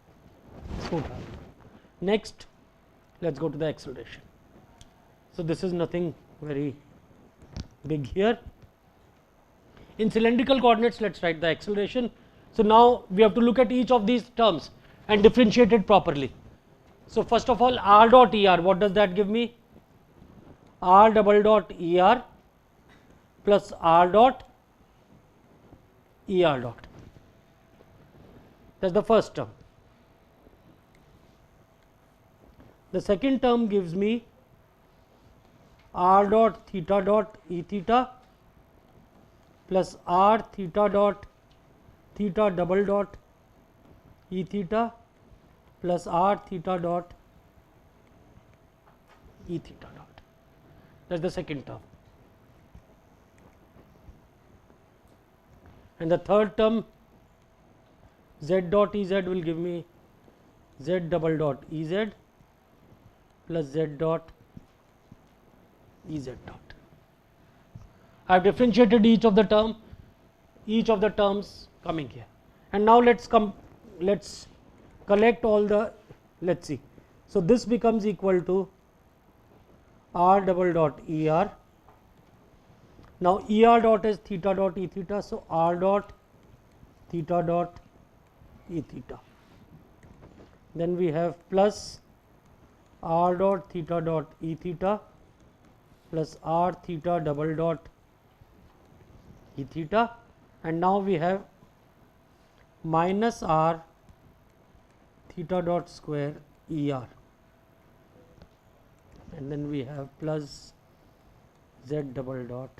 Next, let's go to the acceleration. So this is nothing very big here. In cylindrical coordinates, let's write the acceleration. So now we have to look at each of these terms and differentiate it properly. So first of all, r dot er, what does that give me? R double dot er plus r dot er dot. That's the first term. The second term gives me r dot theta dot E theta plus r theta dot theta double dot E theta plus r theta dot E theta dot. That is the second term. And the third term, z dot Ez will give me z double dot Ez plus z dot Ez dot. I have differentiated each of the terms coming here. And now let's collect all the, let's see. So this becomes equal to r double dot er. Now er dot is theta dot E theta, so r dot theta dot E theta. Then we have plus r dot theta dot E theta plus r theta double dot E theta, and now we have minus r theta dot square er. and then we have plus z double dot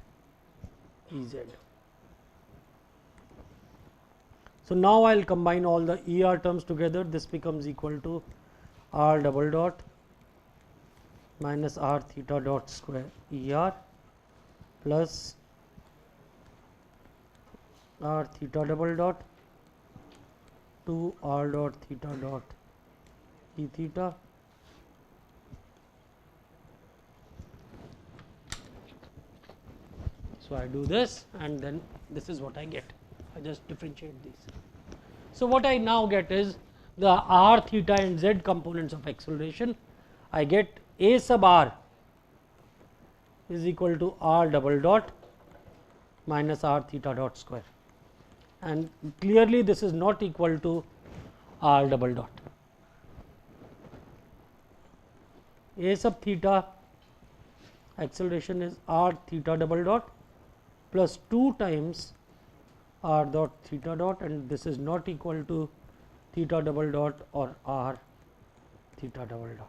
Ez. So now I will combine all the ER terms together. This becomes equal to R double dot minus R theta dot square ER plus R theta double dot 2 R dot theta dot E theta so I do this and then this is what I get. I just differentiate these. So what I now get is the R theta and Z components of acceleration. I get A sub R is equal to R double dot minus R theta dot square, and clearly this is not equal to R double dot. A sub theta acceleration is R theta double dot plus 2 times R dot theta dot, and this is not equal to theta double dot or R theta double dot.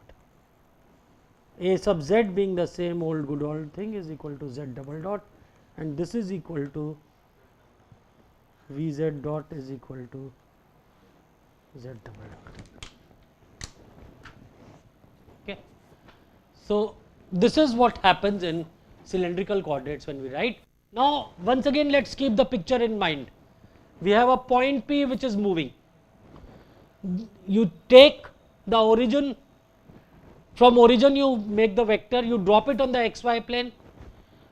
A sub Z being the same old good old thing is equal to Z double dot, and this is equal to Vz dot is equal to Z double dot. Okay. So this is what happens in cylindrical coordinates when we write. Now once again let us keep the picture in mind. We have a point P which is moving. You take the origin, from origin you make the vector, you drop it on the xy plane,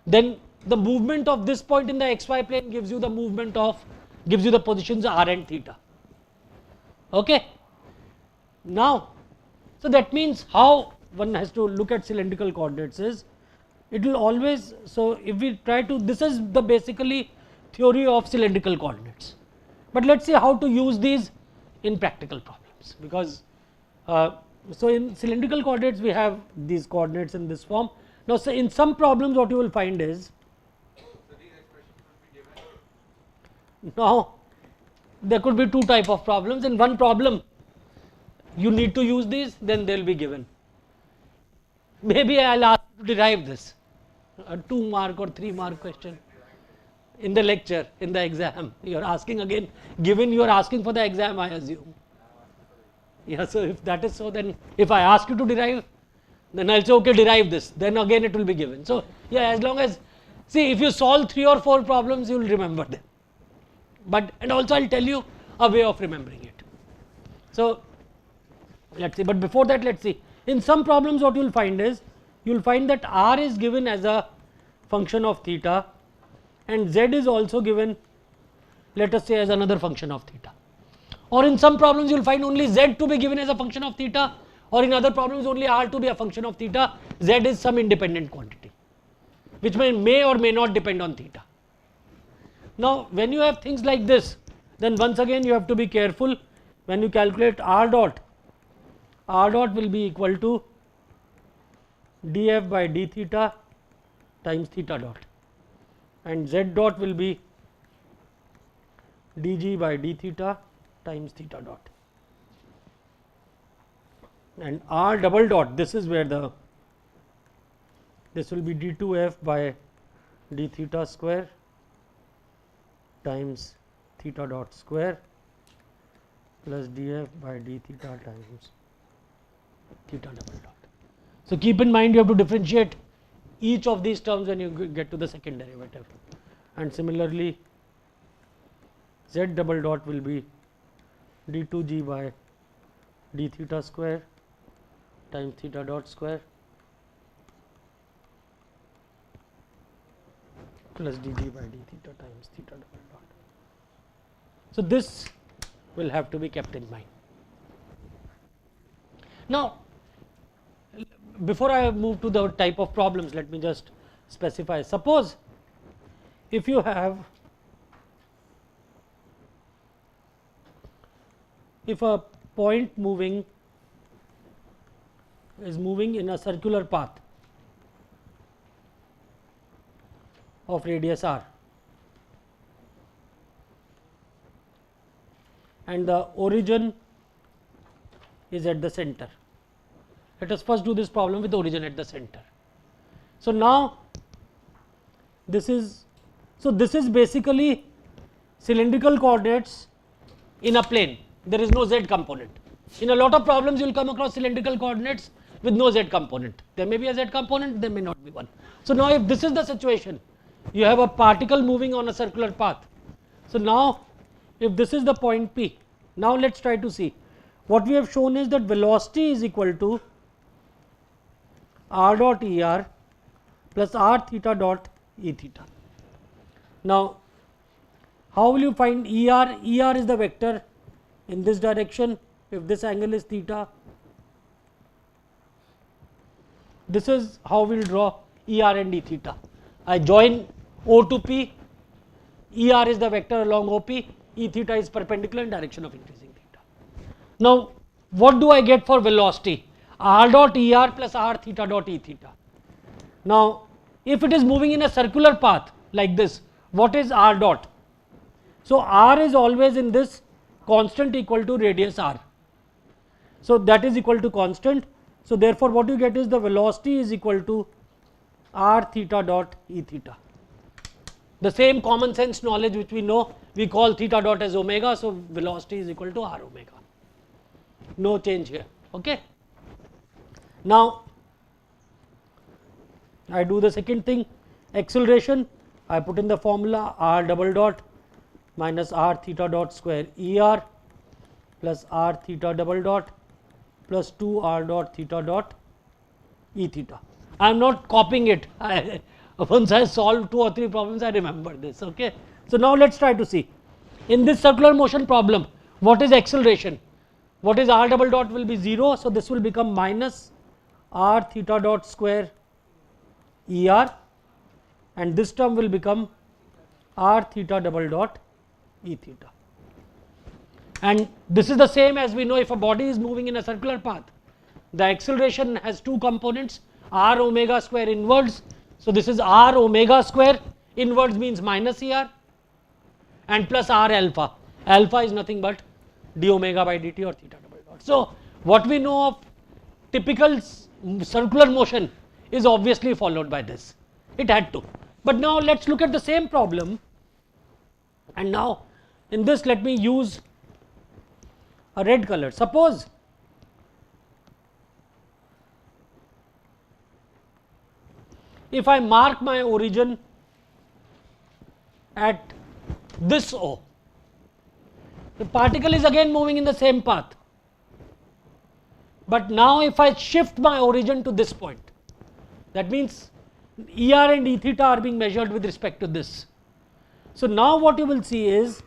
then the movement of this point in the xy plane gives you the movement of, gives you the positions r and theta. Okay. Now, so that means how one has to look at cylindrical coordinates is, it will always, so if we try to, this is the basically theory of cylindrical coordinates, but let us see how to use these in practical problems, because so in cylindrical coordinates we have these coordinates in this form. Now so in some problems what you will find is, So these expressions will be given. now there could be 2 type of problems. In one problem you need to use these, then they will be given. Maybe I will ask you to derive this, a 2 mark or 3 mark question in the lecture, in the exam. You are asking again, given you are asking for the exam, I assume. Yeah, so if that is so, then if I ask you to derive, then I will say okay, derive this, then again it will be given. So yeah, as long as, see, if you solve 3 or 4 problems you will remember them, but and also I will tell you a way of remembering it. So let us see, but before that let us see, in some problems what you will find is, you will find that r is given as a function of theta and z is also given, let us say, as another function of theta, or in some problems you will find only z to be given as a function of theta, or in other problems only r to be a function of theta, z is some independent quantity which may or may not depend on theta. Now when you have things like this, then once again you have to be careful when you calculate r dot will be equal to df by d theta times theta dot, and z dot will be dg by d theta times theta dot, and r double dot, this is where the, this will be d2f by d theta square times theta dot square plus df by d theta times theta double dot. So keep in mind you have to differentiate each of these terms when you get to the second derivative, and similarly z double dot will be d2g by d theta square times theta dot square plus dg by d theta times theta double dot. So this will have to be kept in mind. Now before I move to the type of problems, let me just specify. Suppose if you have, if a point is moving in a circular path of radius r, and the origin is at the center. Let us first do this problem with origin at the center. So now this is basically cylindrical coordinates in a plane. There is no z component. In a lot of problems you will come across cylindrical coordinates with no z component. There may be a z component, there may not be one. So now if this is the situation, you have a particle moving on a circular path. So now if this is the point P, now let us try to see. What we have shown is that velocity is equal to r dot er plus r theta dot e theta. Now how will you find er? Er is the vector in this direction. If this angle is theta, this is how we will draw er and e theta. I join O to P, er is the vector along OP, e theta is perpendicular in direction of increasing theta. Now what do I get for velocity? R dot er plus r theta dot e theta. Now if it is moving in a circular path like this, what is r dot? So r is always in this constant equal to radius r. So that is equal to constant. So therefore what you get is the velocity is equal to r theta dot e theta. The same common sense knowledge which we know, we call theta dot as omega, so velocity is equal to r omega. No change here. Okay. Now I do the second thing, acceleration. I put in the formula r double dot minus r theta dot square er plus r theta double dot plus 2 r dot theta dot e theta. I am not copying it. Once I solve 2 or 3 problems, I remember this. Okay. So now let us try to see. In this circular motion problem, what is acceleration? What is r double dot will be 0. So this will become minus r theta dot square er, and this term will become r theta double dot e theta. And this is the same as we know if a body is moving in a circular path. The acceleration has 2 components, r omega square inwards. So this is r omega square, inwards means minus er, and plus r alpha. Alpha is nothing but d omega by dt or theta double dot. So what we know of typical circular motion is obviously followed by this. It had to. But now let us look at the same problem, and now in this let me use a red color. Suppose if I mark my origin at this O, the particle is again moving in the same path, but now if I shift my origin to this point, that means er and e theta are being measured with respect to this. So now what you will see is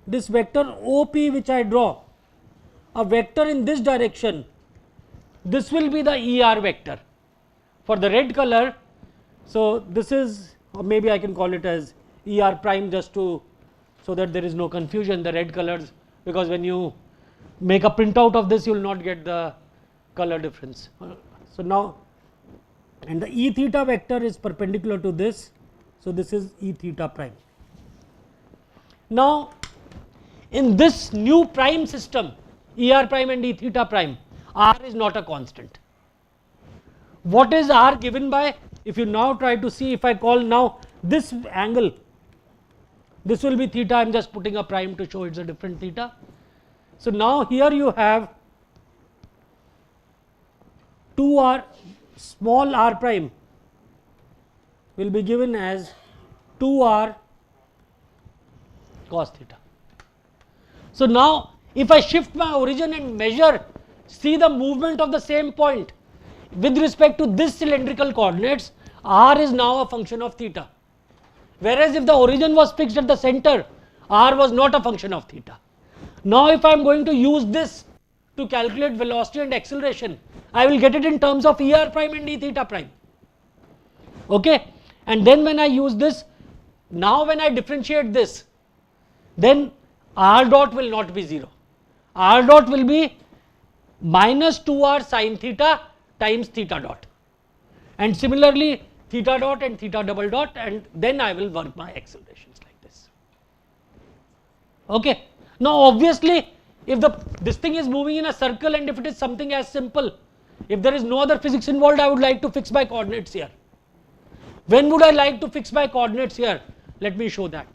this vector OP which I draw, a vector in this direction, this will be the ER vector for the red color. So this is, or maybe I can call it as ER prime just to, so that there is no confusion, the red colors, because when you make a printout of this you will not get the color difference. So now, and the E theta vector is perpendicular to this, so this is E theta prime. Now in this new prime system, ER prime and E theta prime, R is not a constant. What is R given by? If you now try to see, if I call now this angle, this will be theta, I am just putting a prime to show it is a different theta. So now here you have 2R, small r prime will be given as 2R cos theta. So now if I shift my origin and measure, see the movement of the same point with respect to this cylindrical coordinates, r is now a function of theta. Whereas if the origin was fixed at the center, r was not a function of theta. Now if I am going to use this to calculate velocity and acceleration, I will get it in terms of ER prime and E theta prime. Okay, and then when I use this, now when I differentiate this, then r dot will not be 0. R dot will be minus 2r sin theta times theta dot, and similarly theta dot and theta double dot, and then I will work my accelerations like this. Okay. Now obviously if this thing is moving in a circle and if it is something as simple, if there is no other physics involved, I would like to fix my coordinates here. When would I like to fix my coordinates here? Let me show that.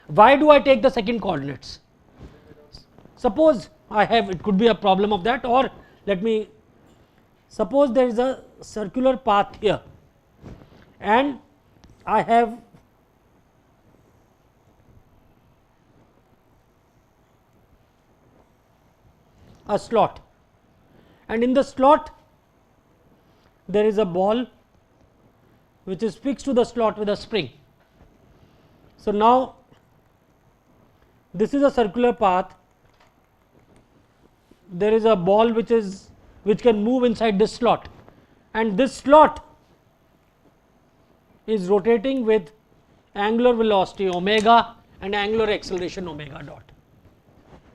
Why do I take the second coordinates? Suppose I have, it could be a problem of that, or let me, suppose there is a circular path here and I have a slot, and in the slot there is a ball which is fixed to the slot with a spring. So now this is a circular path, there is a ball which can move inside this slot, and this slot is rotating with angular velocity omega and angular acceleration omega dot.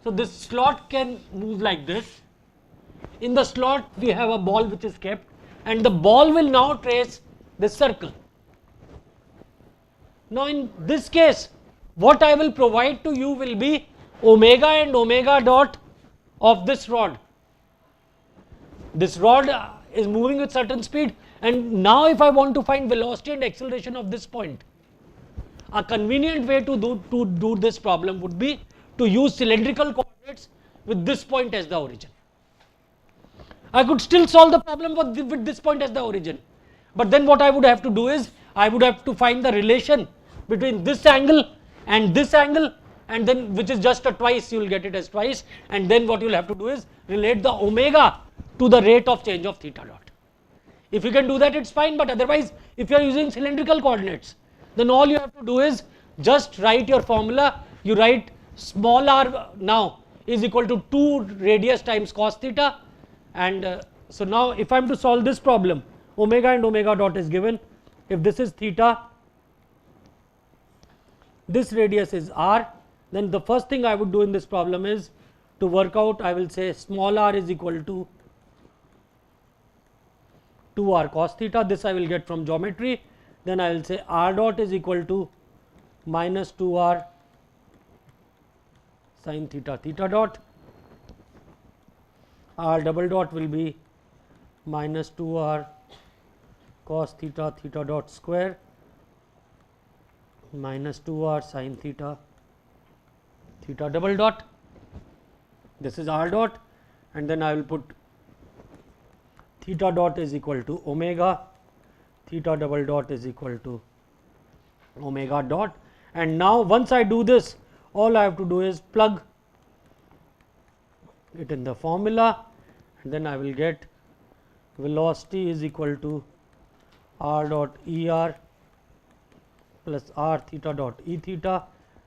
So this slot can move like this. In the slot we have a ball which is kept, and the ball will now trace this circle. Now in this case, what I will provide to you will be omega and omega dot of this rod. This rod is moving with certain speed, and now if I want to find velocity and acceleration of this point, a convenient way to do this problem would be to use cylindrical coordinates with this point as the origin. I could still solve the problem with this point as the origin, but then what I would have to do is I would have to find the relation between this angle and this angle, and then which is just a twice, you will get it as twice, and then what you will have to do is relate the omega to the rate of change of theta dot. If you can do that, it's fine, but otherwise if you are using cylindrical coordinates, then all you have to do is just write your formula. You write small r now is equal to 2 radius times cos theta, and so now if I am to solve this problem, omega and omega dot is given. If this is theta, this radius is r, then the first thing I would do in this problem is to work out, I will say small r is equal to 2r cos theta. This I will get from geometry. Then I will say r dot is equal to minus 2r sin theta theta dot. R double dot will be minus 2r cos theta theta dot square minus 2r sin theta theta double dot. This is r dot, and then I will put theta dot is equal to omega, theta double dot is equal to omega dot. And now once I do this, all I have to do is plug it in the formula, and then I will get velocity is equal to r dot er plus r theta dot e theta,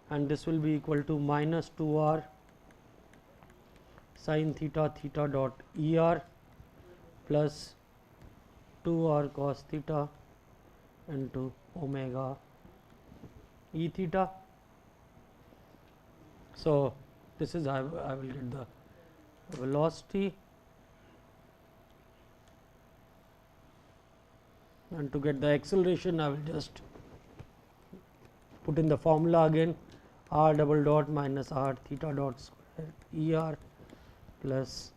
and this will be equal to minus 2r sin theta theta dot er plus 2r cos theta into omega e theta. So this is I will get the velocity, and to get the acceleration I will just put in the formula again, r double dot minus r theta dot square er plus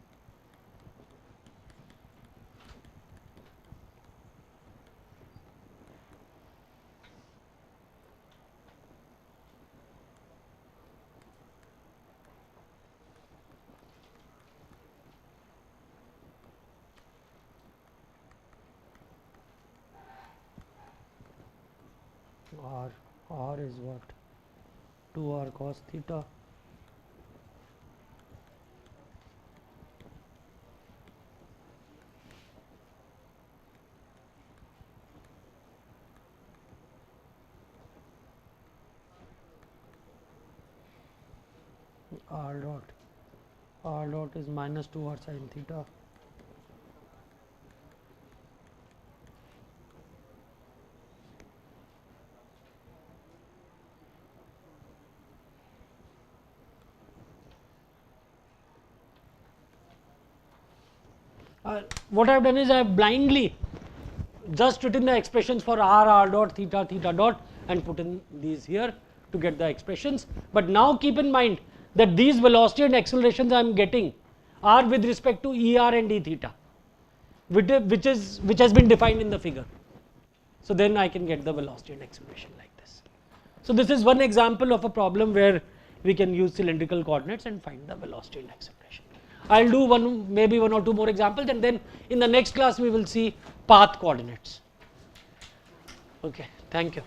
r is what, 2r cos theta r dot is minus 2r sin theta what I have done is I have blindly just written the expressions for r dot theta theta dot and put in these here to get the expressions. But now keep in mind that these velocity and accelerations I am getting are with respect to ER and E theta, which has been defined in the figure. So then I can get the velocity and acceleration like this. So this is one example of a problem where we can use cylindrical coordinates and find the velocity and acceleration. I'll do maybe one or two more examples, and then in the next class we will see path coordinates. Okay, thank you.